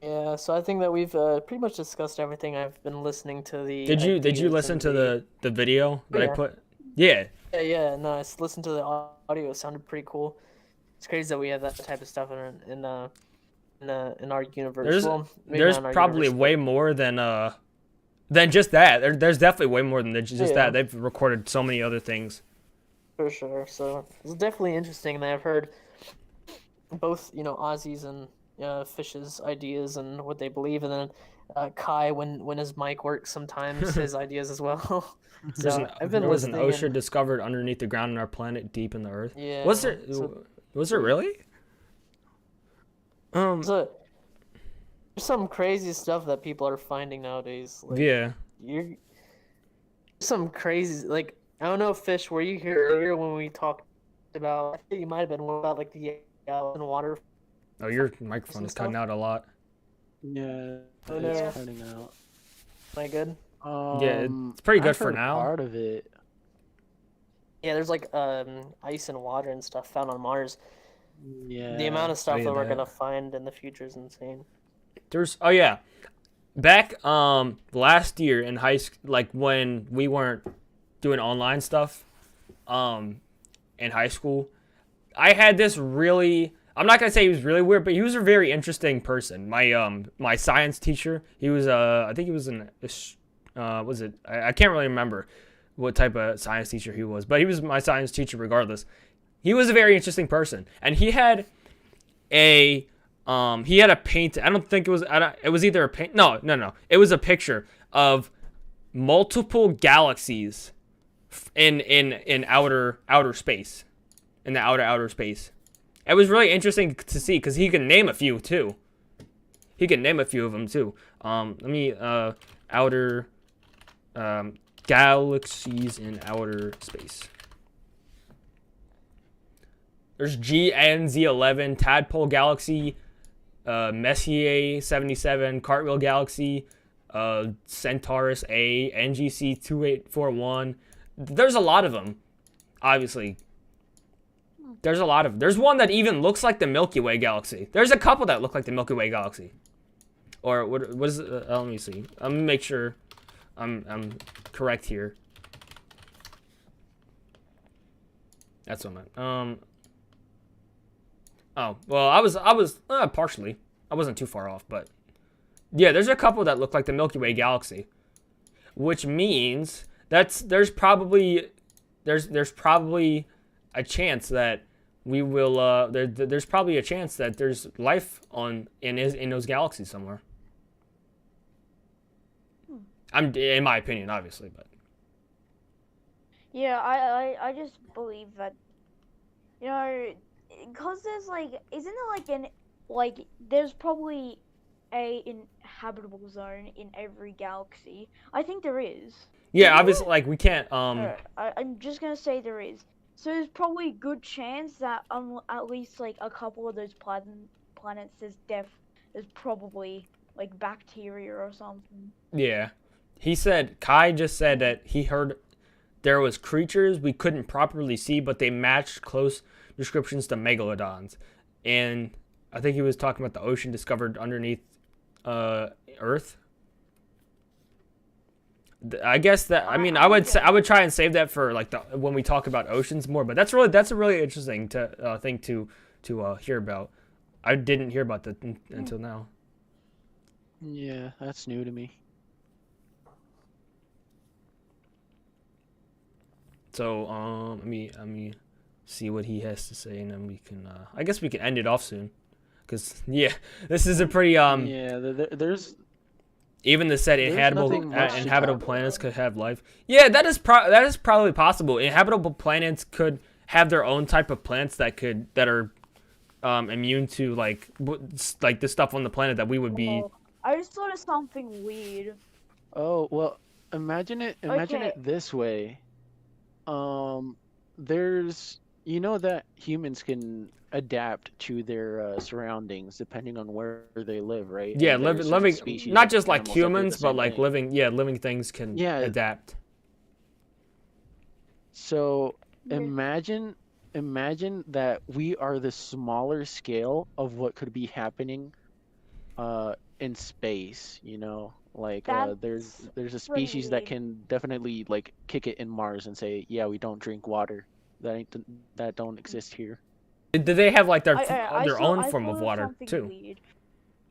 Yeah, so I think that we've pretty much discussed everything. I've been listening to the. Did you listen to the video that I put? Yeah. Yeah, no, I listened to the audio. It sounded pretty cool. It's crazy that we have that type of stuff in our universe. There's probably way more than just that. There's definitely way more than just that. They've recorded so many other things. For sure. So it's definitely interesting, and I've heard both Ozzy's and Fish's ideas and what they believe, and then Kai, when his mic works, sometimes his ideas as well. So There was an ocean discovered underneath the ground on our planet, deep in the earth. Yeah. Was there really? There's some crazy stuff that people are finding nowadays. Like, yeah. Some crazy, like, I don't know, Fish, were you here earlier when we talked about? I think you might have been about like the in water. Oh, your microphone is cutting out a lot. Yeah, Oh, it's no. cutting out. Am I good? Yeah, it's pretty good I've for heard now. Part of it. Yeah, there's like ice and water and stuff found on Mars. Yeah. The amount of stuff yeah, that we're that. gonna find in the future is insane. Oh yeah, back last year in high school, like when we weren't doing online stuff, in high school, I had this really. I'm not gonna say he was really weird, but he was a very interesting person. My science teacher, he was I think he was was it? I can't really remember what type of science teacher he was, but he was my science teacher regardless. He was a very interesting person, and he had a paint. I don't think it was. It was either a paint. No. It was a picture of multiple galaxies in outer space, in the outer space. It was really interesting to see because he can name a few too. He can name a few of them too. Let me outer galaxies in outer space. There's GNZ11, Tadpole Galaxy, Messier 77, Cartwheel Galaxy, Centaurus A, NGC 2841. There's a lot of them, obviously. There's a lot of them. There's one that even looks like the Milky Way Galaxy. There's a couple that look like the Milky Way Galaxy. Or what is it? Let me see. I'm gonna make sure I'm correct here. That's what I meant. Oh, well, I was partially. I wasn't too far off, but yeah, there's a couple that look like the Milky Way Galaxy, which means there's probably a chance that we will there's probably a chance that there's life in those galaxies somewhere. I'm in my opinion, obviously, but Yeah, I just believe that, you know, because there's like, isn't there like there's probably a inhabitable zone in every galaxy. I think there is. yeah, obviously, like we can't I'm just gonna say there is. So there's probably a good chance that at least like a couple of those planets there's probably like bacteria or something. Yeah. Kai just said that he heard there was creatures we couldn't properly see, but they matched close descriptions to megalodons. And I think he was talking about the ocean discovered underneath Earth. I guess that I would try and save that for like when we talk about oceans more, but that's a really interesting thing to hear about. I didn't hear about that until now. Yeah, that's new to me. So let me see what he has to say, and then we can I guess we can end it off soon, because yeah, this is a pretty yeah, there's even the said nothing much to inhabitable talk planets about. could have life. Yeah, that is probably possible. Inhabitable planets could have their own type of plants that are immune to like the stuff on the planet that we would be. Oh, I just thought of something weird. Oh, well, imagine it Okay. this way. There's that humans can adapt to their surroundings depending on where they live, right? Yeah, And there's certain living species not of just like animals that do the humans, but same like thing. living things can Yeah. adapt. So Yeah. imagine that we are the smaller scale of what could be happening in space, like there's a pretty species that weird. can definitely like kick it in Mars and say, yeah, we don't drink water. That don't exist here. Did they have like their own I form thought of water something too? weird.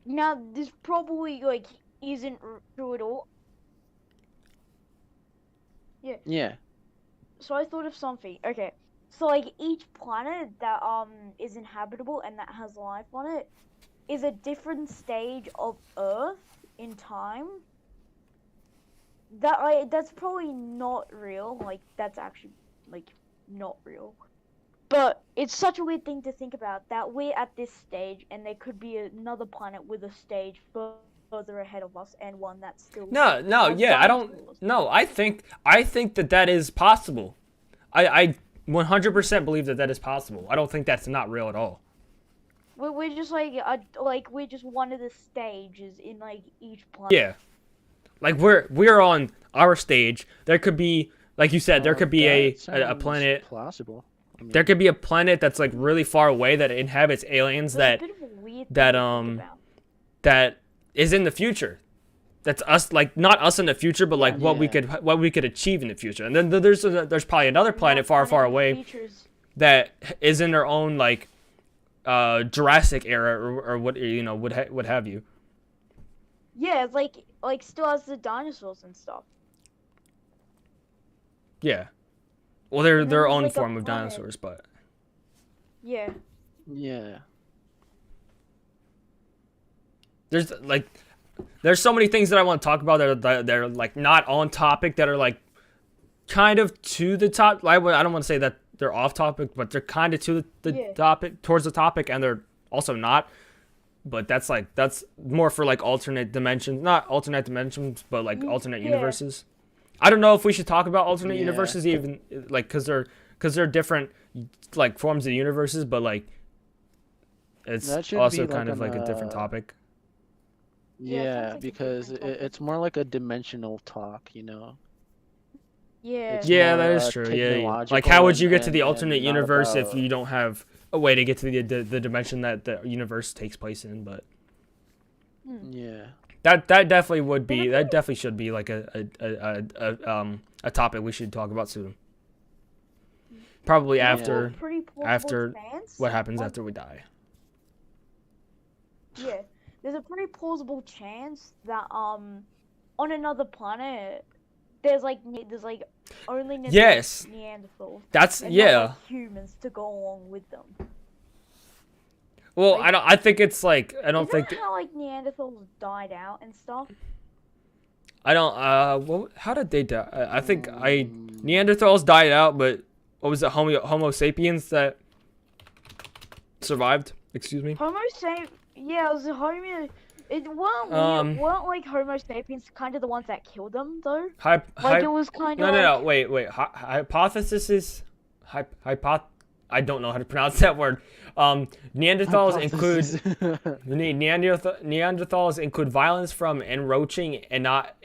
Now this probably like isn't true at all. Yeah. Yeah. So I thought of something. Okay. So like each planet that is inhabitable and that has life on it is a different stage of Earth in time. That's probably not real. Like that's actually like not real. But it's such a weird thing to think about that we're at this stage and there could be another planet with a stage further ahead of us and one that's still No, has yeah, I don't. dinosaurs. No, I think that is possible. I 100% believe that is possible. I don't think that's not real at all. We're just like we're just one of the stages in like each planet. Yeah, like we're on our stage. There could be, like you said, there could be a Sounds planet. plausible. I mean, There could be a planet that's like really far away that inhabits aliens It's a bit of a weird thing to think about. that is in the future. That's us, like not us in the future, but like what we could achieve in the future. And then there's probably another planet far away that is in their own like Jurassic era or what what have you. Yeah, it's like still has the dinosaurs and stuff. Yeah. Well, they're And then their there's, own like, a form of planet. dinosaurs, but Yeah. Yeah. there's so many things that I want to talk about that are like not on topic, that are like kind of to the top. I don't want to say that they're off topic, but they're kind of to the topic, towards the topic, and they're also not. But that's more for like alternate dimensions, not alternate dimensions, but like alternate universes. I don't know if we should talk about alternate universes even, like, because they're different like forms of universes, but like it's also kind of like a different topic. Yeah, because it's more like a dimensional talk, Yeah. It's Yeah, more, that is true. Yeah, like technological how would you get to the and alternate not universe if about- you don't have a way to get to the dimension that the universe takes place in? But Yeah. that definitely would be, that definitely should be like a topic we should talk about soon. Probably after Pretty plausible after chance. what happens after we die. Yeah, there's a pretty plausible chance that on another planet there's like only Yes. Neanderthals. That's And not, yeah. like, humans to go along with them. Well, like- I think it's like I don't Isn't think that how like Neanderthals died out and stuff? I don't well, how did they die? I think Neanderthals died out, but what was it, Homo sapiens that survived? Excuse me. Homo sapiens. Yeah, it was a Homo. It weren't weren't like Homo sapiens kind of the ones that killed them though. Like it was kind of No, wait. Hypothesis is I don't know how to pronounce that word. Neanderthals Neanderthals include violence from enroaching and not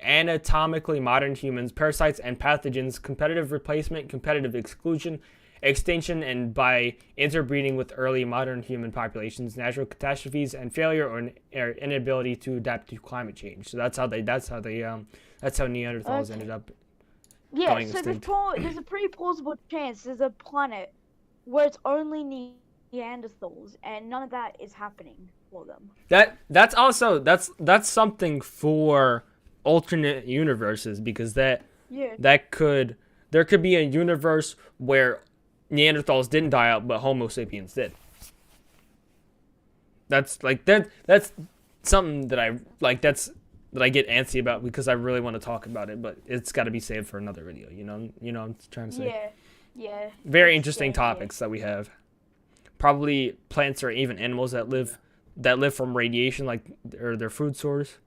anatomically modern humans, parasites and pathogens, competitive replacement, competitive exclusion, extinction, and by interbreeding with early modern human populations, natural catastrophes, and failure or inability to adapt to climate change. So that's how Neanderthals ended up. Yeah, going so extinct. there's a pretty plausible chance there's a planet where it's only Neanderthals and none of that is happening for them. That's something for alternate universes, because there could be a universe where Neanderthals didn't die out but Homo sapiens did. That's something that I like, that I get antsy about because I really want to talk about it, but it's got to be saved for another video, you know what I'm trying to say? Yeah. Very interesting topics that we have. Probably plants or even animals that live from radiation, like or their food source.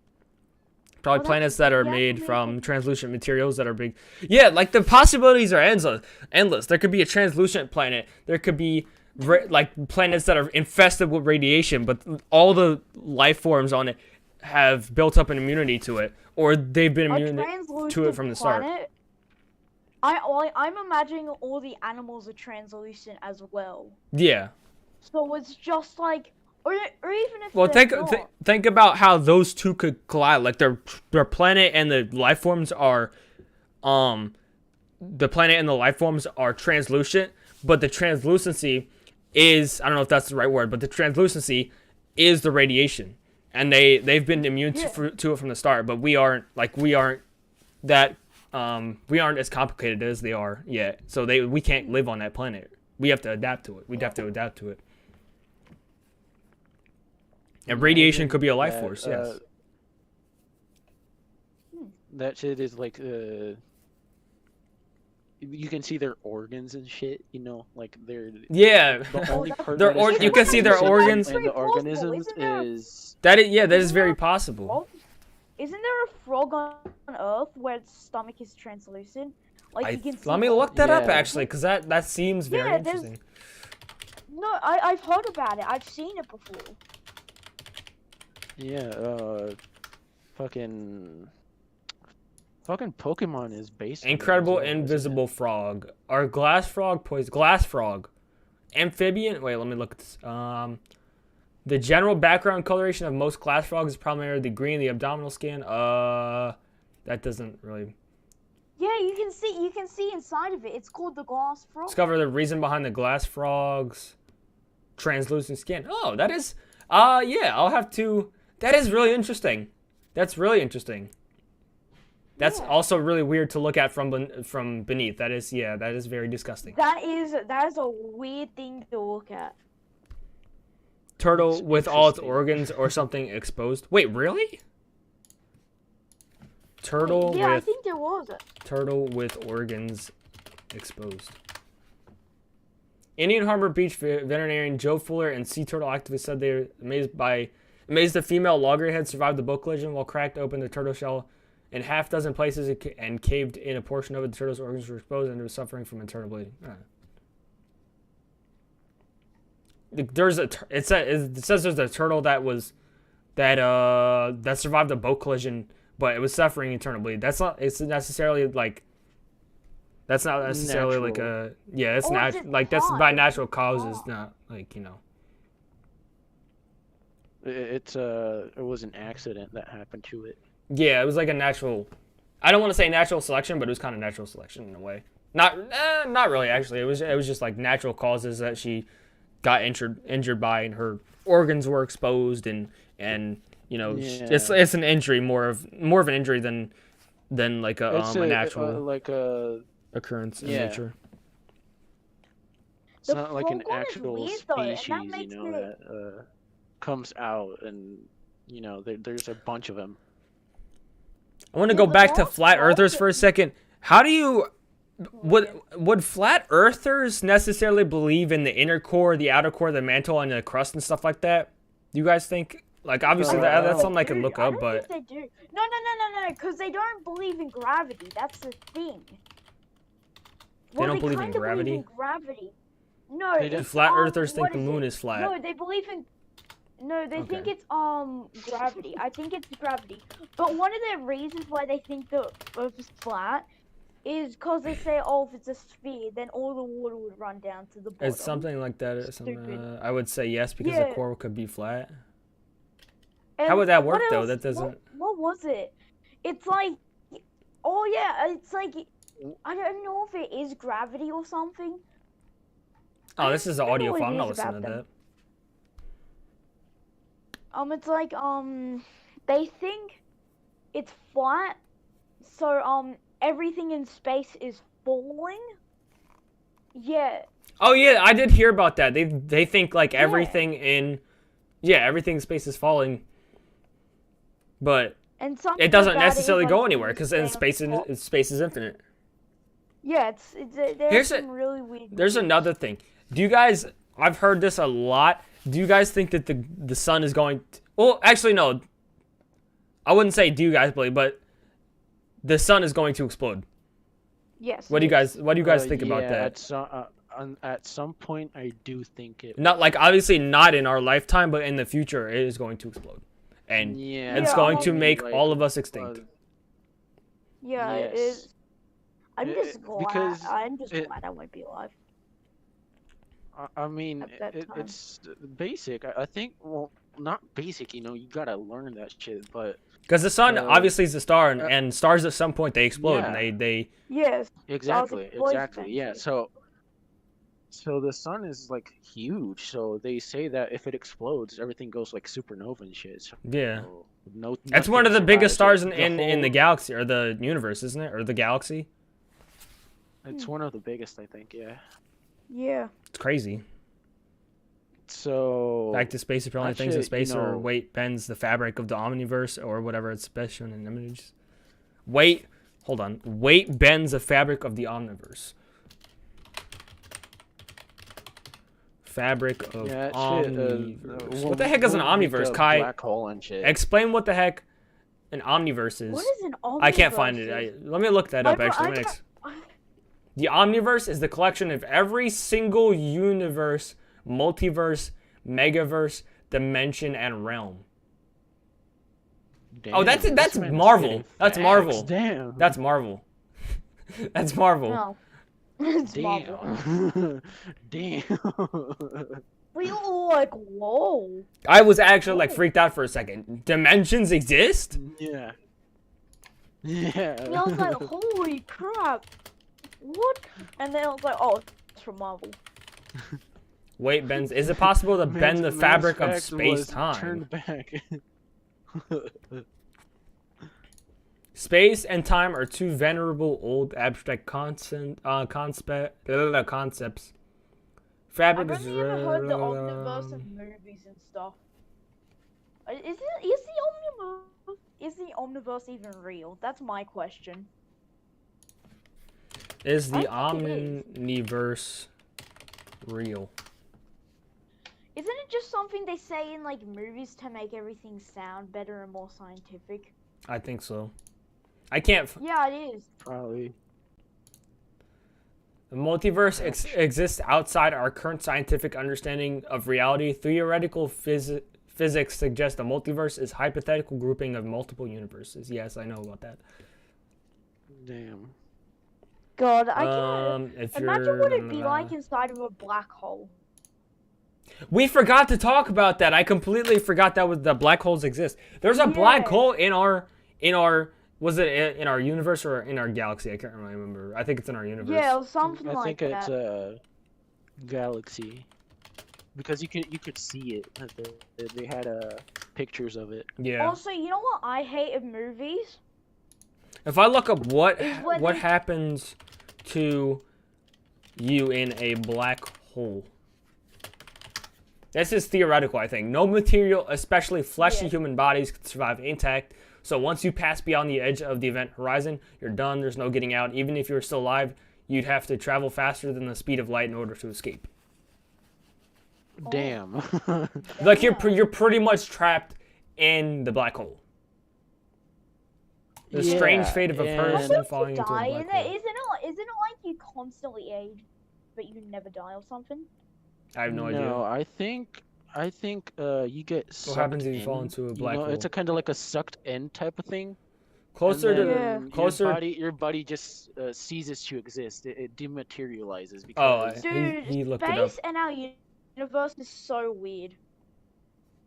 Probably planets that are made from translucent materials that are big. Yeah, like the possibilities are endless. There could be a translucent planet. There could be like planets that are infested with radiation, but all the life forms on it have built up an immunity to it, or they've been immune to it from the start. I'm imagining all the animals are translucent as well. Yeah. So it's just like, or even if well, they're not. think about how those two could collide. Like their planet and the life forms are, translucent, but the translucency is, I don't know if that's the right word, but the translucency is the radiation, and they've been immune to it from the start. But we aren't as complicated as they are yet. So we can't live on that planet. We have to adapt to it. We'd have to adapt to it. And radiation could be a life force, yes. That shit is like, you can see their organs and shit, like they're... Yeah. The only part you can see their organs. And the organisms is... That is very possible. Isn't there a frog on Earth where its stomach is translucent? Like you can see let me look that up, Yeah. actually, because that seems very interesting. No, I've heard about it. I've seen it before. Yeah, fucking Pokemon is based on it Incredible as well, isn't invisible frog. Are glass frog poison? Glass frog. Amphibian? Wait, let me look at this. The general background coloration of most glass frogs is primarily green. The abdominal skin, that doesn't really. Yeah, you can see inside of it. It's called the glass frog. Discover the reason behind the glass frogs. Translucent skin. Oh, that is. Yeah, I'll have to. That is really interesting. That's really interesting. That's also really weird to look at from beneath. That is, yeah, that is very disgusting. That is a weird thing to look at. Turtle It's with all its interesting. organs or something exposed. Wait, really? Turtle Yeah, I with think there was a. turtle with organs exposed. Indian Harbor Beach veterinarian Joe Fuller and sea turtle activists said they were amazed the female loggerhead survived the boat collision while cracked open the turtle shell in half dozen places and caved in a portion of it. The turtle's organs were exposed and it was suffering from internal bleeding. It says there's a turtle that survived a boat collision, but it was suffering internal bleeding. That's not necessarily like like a it's Or is natural, it like that's caused? by natural It's causes, caused. not like, you know. It was an accident that happened to it. Yeah, it was like a natural. I don't want to say natural selection, but it was kind of natural selection in a way. Not really actually. It was just like natural causes that she got injured by, and her organs were exposed, and you know, Yeah. it's an injury, more of an injury than like a natural like a. occurrence in yeah. nature. It's The not like an frog one is actual weird, though, and that species, you makes know, it- that comes out, and you know, there's a bunch of them. I want to Yeah, go but back to those flat frogs earthers are- for a second. How do you would flat earthers necessarily believe in the inner core, the outer core, the mantle, and the crust and stuff like that? Do you guys think? Like, obviously that's something I can look up, but I don't think they do. No, because they don't believe in gravity. That's the thing. They don't believe in kinda gravity? Believe in gravity. No, They it's, flat earthers think what the is moon it? is flat. No, they believe in. No, they think Okay. it's gravity. I think it's gravity. But one of the reasons why they think the Earth is flat is because they say, oh, if it's a sphere, then all the water would run down to the bottom. it's something like that. Or something, Stupid. I would say yes because Yeah. the core could be flat. And How would that what work, though? else- That doesn't. What was it? It's like, oh yeah, it's like, I don't know if it is gravity or something. Oh, this is an I don't know audio what file. it I'm not is listening to about that. them. It's like, they think it's flat, so, everything in space is falling. Yeah. Oh yeah, I did hear about that. They think like everything everything in space is falling, but And something it doesn't about necessarily is, go like, anywhere because in space space is infinite. Yeah, there's Here's some really weird. There's beliefs. another thing. Do you guys? I've heard this a lot. Do you guys think that the sun is going? Well, actually, no. I wouldn't say do you guys believe, but the sun is going to explode. Yes. What do you guys think about that? At some point, I do think it. Not like obviously not in our lifetime, but in the future it is going to explode, and Yeah, it's Yeah, going to I mean, make like, all of us extinct. Yeah, it yes. is. I'm just glad. because I'm just it- glad I won't be alive. I mean, At that time. it's basic. I think, well, not basic. You know, you gotta learn that shit. But Because the sun obviously is a star, and, uh, and stars at some point they explode, yeah. and they Yes. exactly, explosion yeah. eventually. So the sun is like huge. So they say that if it explodes, everything goes like supernova and shit. So, yeah. no. That's one of the nothing biggest survives. stars in the whole- galaxy or the universe, isn't it? Or the galaxy? It's one of the biggest, I think. Yeah. Yeah. It's crazy. So Back to space, apparently that things in shit, space you or know- weight bends the fabric of the Omniverse or whatever it's best shown in images. Weight bends the fabric of the Omniverse. Fabric of Yeah, that shit, Omniverse. What the heck is an we'll make Omniverse, a Kai? Black hole and shit. Explain what the heck an Omniverse is. What is an Omniverse? I can't find it. Let me look that up, I- actually. I- Let me The Omniverse is the collection of every single universe, multiverse, megaverse, dimension, and realm. Damn, Oh, that's this Marvel. man is spitting That's facts. Marvel. Damn. That's Marvel. That's Marvel. No. It's Marvel. Damn. Damn. We all like, whoa. I was actually like freaked out for a second. Dimensions exist? Yeah. Yeah. And I was like, holy crap. What? And then I was like, oh, it's from Marvel. Wait, Ben, is it possible to bend the fabric of space-time? Turned back. Space and time are two venerable old abstract concepts. Fabric I've is only ever heard the Omniverse in movies and stuff. Is the Omniverse even real? That's my question. Is the I think it is. Omniverse real? Isn't it just something they say in like movies to make everything sound better and more scientific? I think so. I can't. Yeah, it is. Probably. The multiverse exists outside our current scientific understanding of reality. Theoretical physics suggests the multiverse is a hypothetical grouping of multiple universes. Yes, I know about that. Damn. God, I can't if imagine what it'd be you're, like inside of a black hole. We forgot to talk about that. I completely forgot that the black holes exist. There's a black hole in our was it in our universe or in our galaxy? I can't really remember. I think it's in our universe. Yeah, or something I like think that. it's a galaxy. Because you could see it. They had pictures of it. Yeah. Also, you know what I hate in movies? If I look up what they- happens to you in a black hole. This is theoretical, I think. No material, especially fleshy human bodies, can survive intact. So once you pass beyond the edge of the event horizon, you're done. There's no getting out. Even if you're still alive, you'd have to travel faster than the speed of light in order to escape. Damn. Like you're pretty much trapped in the black hole. The strange fate of a person Once falling you into a die black in it, hole. isn't it like you constantly age, but you never die or something? I have no idea. No, I think you get sucked What happens if you in. fall into a black hole? It's a kind of like a sucked in type of thing. Closer to then closer. your body just ceases to exist. It dematerializes Oh, because he looked it up. Space and our universe is so weird.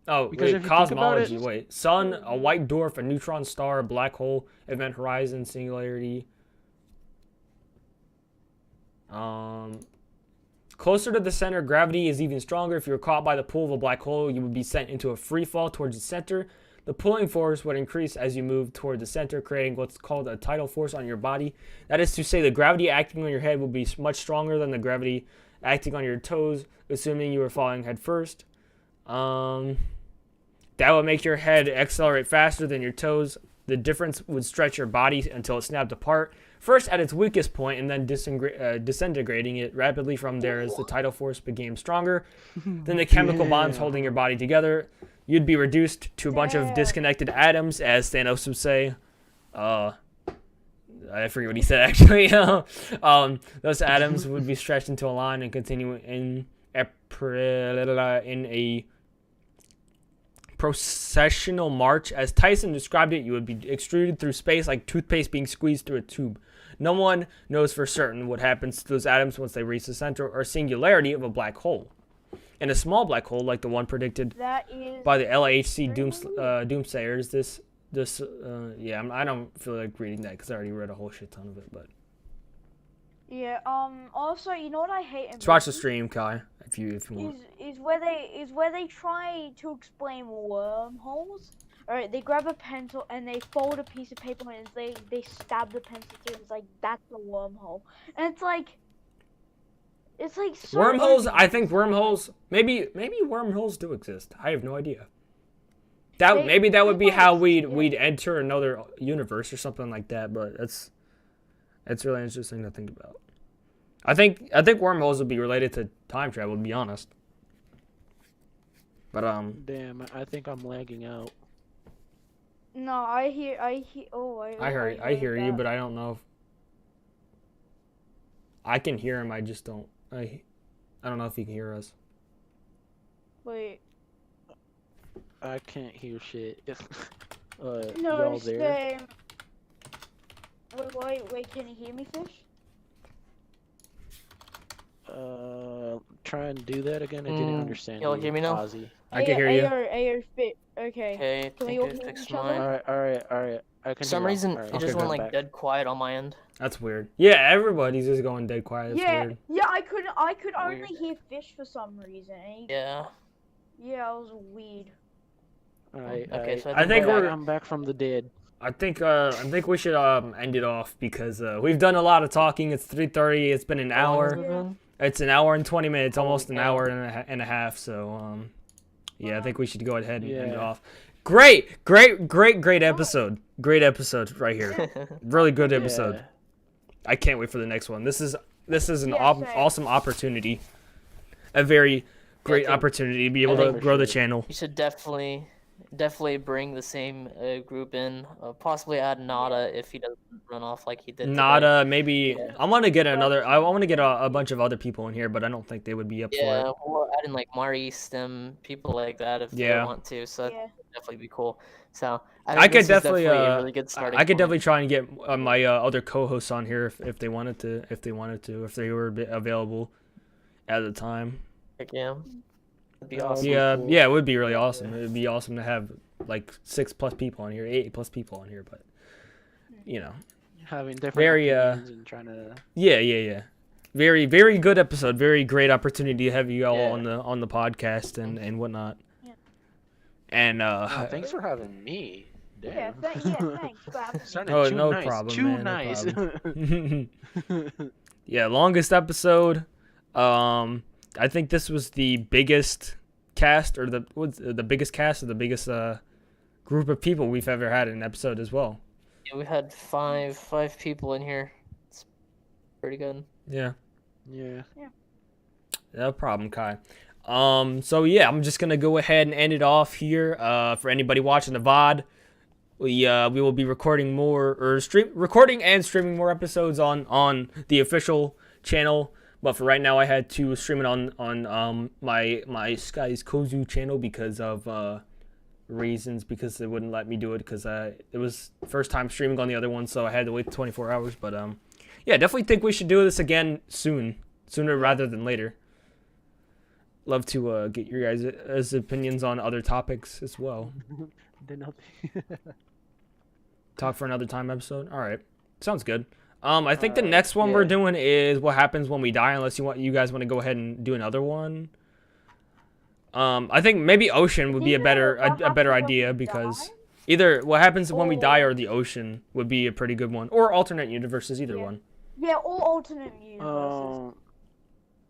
Oh, Because wait, if you think about cosmology. it- Wait, sun, a white dwarf, a neutron star, a black hole, event horizon, singularity. Closer to the center, gravity is even stronger. If you were caught by the pull of a black hole, you would be sent into a free fall towards the center. The pulling force would increase as you move toward the center, creating what's called a tidal force on your body. That is to say, the gravity acting on your head would be much stronger than the gravity acting on your toes, assuming you were falling head first. That would make your head accelerate faster than your toes. The difference would stretch your body until it snapped apart, first at its weakest point and then disintegrating it rapidly from there as the tidal force became stronger. Then the chemical bonds holding your body together, you'd be reduced to a bunch of disconnected atoms, as Thanos would say. I forget what he said, actually. Those atoms would be stretched into a line and continue in a processional march. As Tyson described it, you would be extruded through space like toothpaste being squeezed through a tube. No one knows for certain what happens to those atoms once they reach the center or singularity of a black hole. In a small black hole, like the one predicted by the LHC doomsayers, I don't feel like reading that because I already read a whole shit ton of it. But Yeah. Also, you know what I hate in let's watch the movies? stream, Kai, if you want. Is where they try to explain wormholes. Alright, they grab a pencil and they fold a piece of paper and they stab the pencil through. It's like that's a wormhole, and it's like so Wormholes. obvious. I think wormholes. Maybe wormholes do exist. I have no idea. Maybe that would be how we'd enter another universe or something like that. But that's really interesting to think about. I think wormholes would be related to time travel. To be honest. But Damn, I think I'm lagging out. No, I hear. Oh, I hear you, but I don't know if I can hear him. I just don't. I don't know if he can hear us. Wait. I can't hear shit. No, y'all there? Wait. Can you hear me, Fish? try and do that again? I didn't understand Y'all you, hear me now? Ozzy. I can hear you. Fit. Okay. Okay, I Can we think all I hear fixed each other? mine. Alright. I can For some hear y'all. reason, Alright, it just okay, went good. like dead quiet on my end. That's weird. Yeah, everybody's just going dead quiet. That's weird. Yeah, I could only Weird. hear fish for some reason. Yeah. Yeah, it was weird. Okay, so I think we're- I'm back from the dead. I think we should end it off because we've done a lot of talking. It's 3:30. It's been an How long has hour. it been? It's an hour and 20 minutes, Holy almost an cow. hour and a half. So yeah, I think we should go ahead and end it Yeah. off. Great episode. Great episode right here. Really good episode. Yeah. I can't wait for the next one. This is an Yeah, same. awesome opportunity. A very great think- opportunity to be able I to think grow the sure. channel. You should definitely bring the same group in. Possibly add Nada if he doesn't run off like he did today. Nada, maybe Yeah. I want to get I want to get a bunch of other people in here, but I don't think they would be up for Yeah, it. we'll add in like Mari, Stem, people like that if Yeah. they want to. So Yeah. that'd definitely be cool. So I think could this is definitely a really good starting I could point. definitely try and get my other co-hosts on here if they wanted to, if they were available at the time. Heck yeah. That'd be That would awesome. be Yeah, cool. yeah, it would be really awesome. It would be awesome to have like 6+ people on here, 8+ people on here, but you know, Having different Very, opinions and trying to. yeah. Very good episode. Very great opportunity to have you all Yeah. on the podcast and whatnot. Yeah. And Oh, thanks for having me. Damn. Yeah, thanks for having me. Starting Oh, too no nice. problem, Too man, no nice. yeah, longest episode. I think this was the biggest cast or the biggest cast or the biggest group of people we've ever had in an episode as well. Yeah, we had five people in here. It's pretty good. Yeah. Yeah. No problem, Kai. So yeah, I'm just gonna go ahead and end it off here. For anybody watching the VOD, we will be recording recording and streaming more episodes on the official channel. But for right now, I had to stream it on my Sky's Kozu channel because of reasons, because they wouldn't let me do it because it was first time streaming on the other one, so I had to wait 24 hours. But yeah, definitely think we should do this again sooner rather than later. Love to get your guys' opinions on other topics as well. Talk for another time episode. All right, sounds good. I think the next one we're yeah. doing is what happens when we die. Unless you guys want to go ahead and do another one. I think maybe ocean would be a better idea because either what happens when we die or the ocean would be a pretty good one, or alternate universes, either one. Yeah, all alternate universes.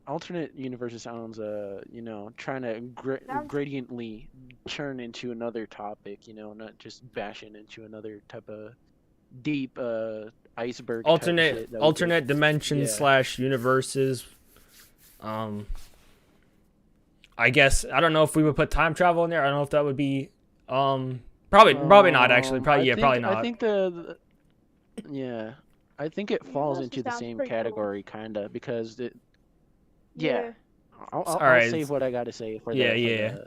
Alternate universes sounds, trying to gradiently turn into another topic, not just bashing into another type of deep iceberg. type of shit that we Alternate could- dimensions yeah. / universes. I guess I don't know if we would put time travel in there. I don't know if that would be probably not actually. Probably not. I think I think it falls Universes into the sounds same pretty cool. category kinda because Yeah. I'll Alright. save what I gotta say for Yeah.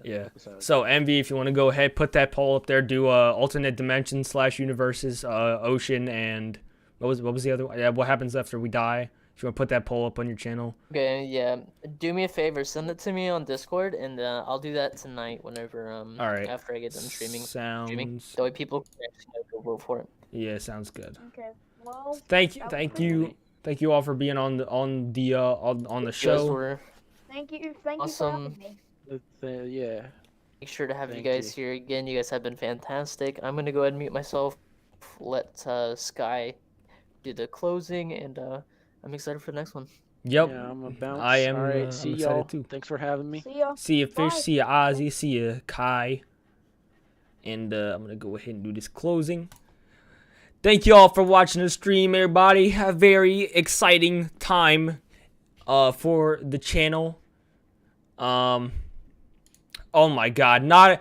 the episode. So Envy, if you want to go ahead, put that poll up there. Do alternate dimensions / universes, ocean, and what was the other one? Yeah, what happens after we die? If you want to put that poll up on your channel. Okay, yeah. Do me a favor, send it to me on Discord, and I'll do that tonight whenever Alright. after I get done streaming. Sounds. That way people can actually go vote for it. Yeah, sounds good. Okay. Well. Thank you all for being on the You guys show. were- Thank you for Awesome. having me. Yeah. Make sure to have Thank you guys here again. You guys have been fantastic. I'm gonna go ahead and mute myself. Let Sky do the closing, and I'm excited for the next one. Yep. Yeah, I'm a bounce. I am, Alright, I'm see excited y'all. too. Thanks for having me. See ya. See you, Fish. Bye. See you, Ozzy. See you, Kai. And I'm gonna go ahead and do this closing. Thank you all for watching the stream, everybody. A very exciting time for the channel. Oh my God, Nada,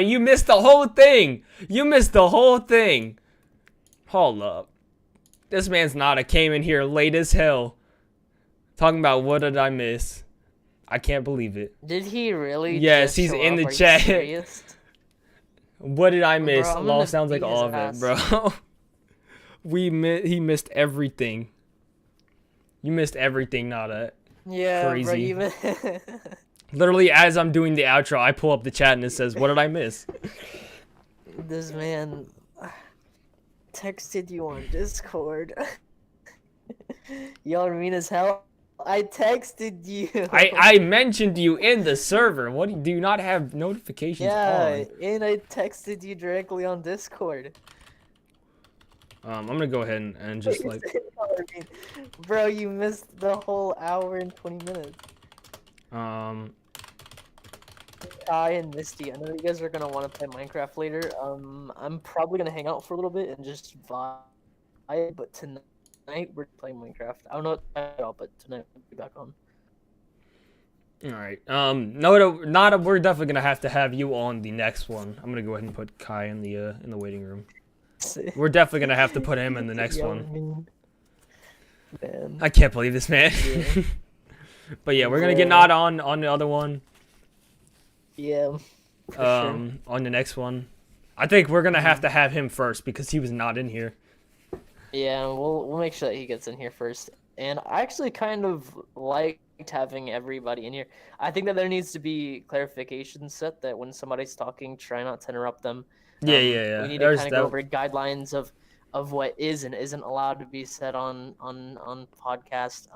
you missed the whole thing. Hold up. This man's Nada came in here late as hell, talking about what did I miss. I can't believe it. Did he really? Yes, just he's show in up? the Are you chat. serious? What did I miss? I'm Lol gonna sounds like beat all his of it, bro. He missed everything. You missed everything, Nada. Yeah, bro, Crazy. you Literally, as I'm doing the outro, I pull up the chat and it says, "What did I miss?" this man texted you on Discord. Y'all are mean as hell. I texted you. I mentioned you in the server. Do you not have notifications Yeah, on? and I texted you directly on Discord. I'm gonna go ahead and just like. Bro, you missed the whole hour and 20 minutes. Kai and Misty, I know you guys are gonna want to play Minecraft later. I'm probably gonna hang out for a little bit and just vibe. But tonight we're playing Minecraft. I don't know what time y'all, but tonight we'll be back on. All right. No, we're definitely gonna have to have you on the next one. I'm gonna go ahead and put Kai in the waiting room. We're definitely gonna have to put him in the next one. Man. I can't believe this, man. Yeah. But yeah, we're gonna get Nod on the other one. Yeah. For sure. On the next one. I think we're gonna have to have him first because he was not in here. Yeah, we'll make sure that he gets in here first. And I actually kind of liked having everybody in here. I think that there needs to be clarification set that when somebody's talking, try not to interrupt them. Yeah. We need to kind of go over guidelines of what is and isn't allowed to be said on podcast.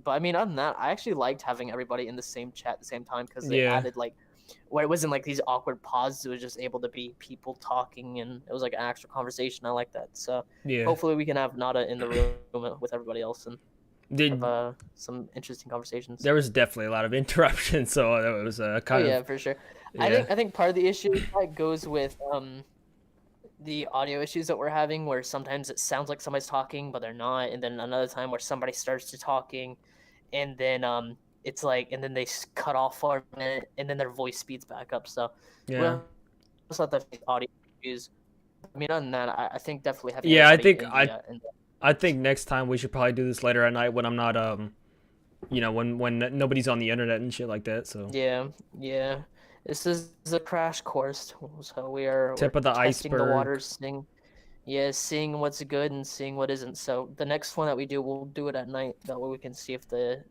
But I mean, other than that, I actually liked having everybody in the same chat at the same time because they added like, where it wasn't like these awkward pauses. It was just able to be people talking, and it was like an actual conversation. I like that. So hopefully we can have Nada in the room with everybody else and have some interesting conversations. There was definitely a lot of interruptions, so it was kind of. Yeah, for sure. Yeah. I think part of the issue that goes with the audio issues that we're having, where sometimes it sounds like somebody's talking but they're not, and then another time where somebody starts to talking, and then it's like, and then they cut off for a minute, and then their voice speeds back up. So we'll just let the audio issues. I mean, other than that, I think definitely having. Yeah, I think next time we should probably do this later at night when I'm not when nobody's on the internet and shit like that. So yeah. This is a crash course, so we're tip of the testing iceberg. The waters, seeing what's good and seeing what isn't. So the next one that we do, we'll do it at night. That way we can see if the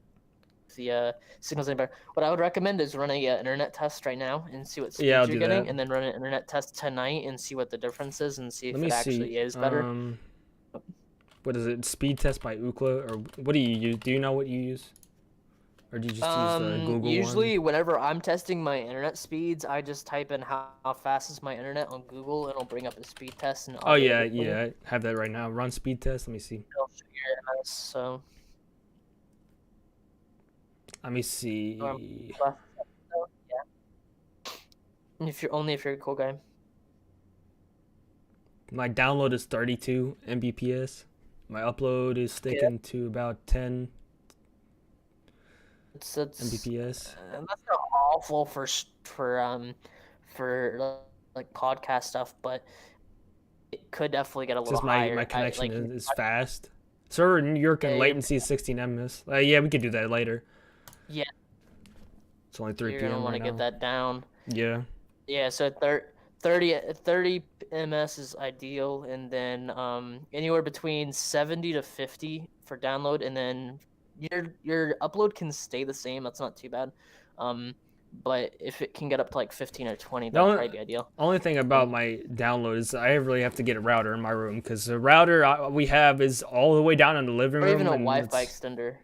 signal's any better. What I would recommend is run a internet test right now and see what speeds you're getting, and then run an internet test tonight and see what the difference is and see if it actually is better. What is it? Speed test by Ookla, or what do you use? Do you know what you use? Or do you just use the Google usually one? Whenever I'm testing my internet speeds, I just type in how fast is my internet on Google, and it'll bring up a speed test. And oh yeah, I have that right now. Run speed test. Let me see. So let me see. If you're a cool guy. My download is 32 Mbps. My upload is sticking to about 10 Mbps. And that's not awful for like podcast stuff, but it could definitely get a little higher. My connection is fast. Server in New York and latency is 16 ms. Yeah, we could do that later. Yeah. It's only 3 You're p.m. gonna want to get that down. Yeah. Yeah, so 30 ms is ideal, and then anywhere between 70 to 50 for download, and then your upload can stay the same. That's not too bad. But if it can get up to like 15 or 20, that'd probably be ideal. Only thing about my download is I really have to get a router in my room because the router we have is all the way down in the living room. Or even a Wi-Fi extender.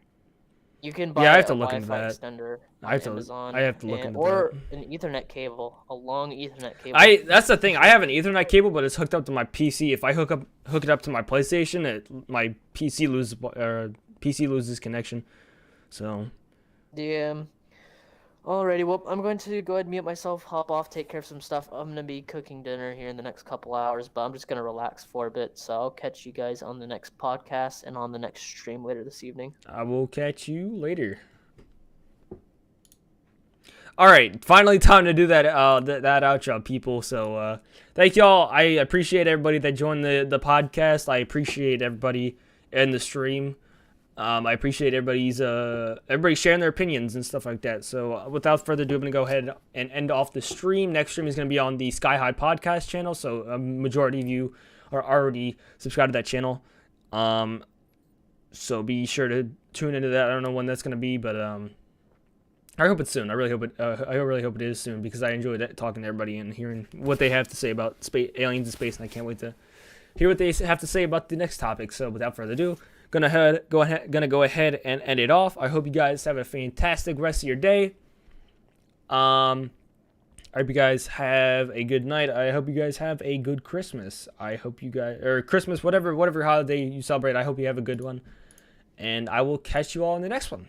You can buy I have to a look Wi-Fi into that. extender on I have to look into or that. an Ethernet cable, a long Ethernet cable. That's the thing. I have an Ethernet cable, but it's hooked up to my PC. If I hook it up to my PlayStation, my PC loses connection. So. Yeah. Alrighty, well, I'm going to go ahead and mute myself, hop off, take care of some stuff. I'm going to be cooking dinner here in the next couple hours, but I'm just going to relax for a bit. So I'll catch you guys on the next podcast and on the next stream later this evening. I will catch you later. All right, finally time to do that outro, people. So thank y'all. I appreciate everybody that joined the podcast. I appreciate everybody in the stream. I appreciate everybody sharing their opinions and stuff like that. So without further ado, I'm going to go ahead and end off the stream. Next stream is going to be on the Sky High podcast channel. So a majority of you are already subscribed to that channel. So be sure to tune into that. I don't know when that's gonna be, but I hope it's soon. I really hope it is soon, because I enjoy talking to everybody and hearing what they have to say about space, aliens in space, and I can't wait to hear what they have to say about the next topic. So without further ado, gonna go ahead and end it off. I hope you guys have a fantastic rest of your day. I hope you guys have a good night. I hope you guys have a good Christmas. I hope you guys, or Christmas, whatever holiday you celebrate, I hope you have a good one. And I will catch you all in the next one.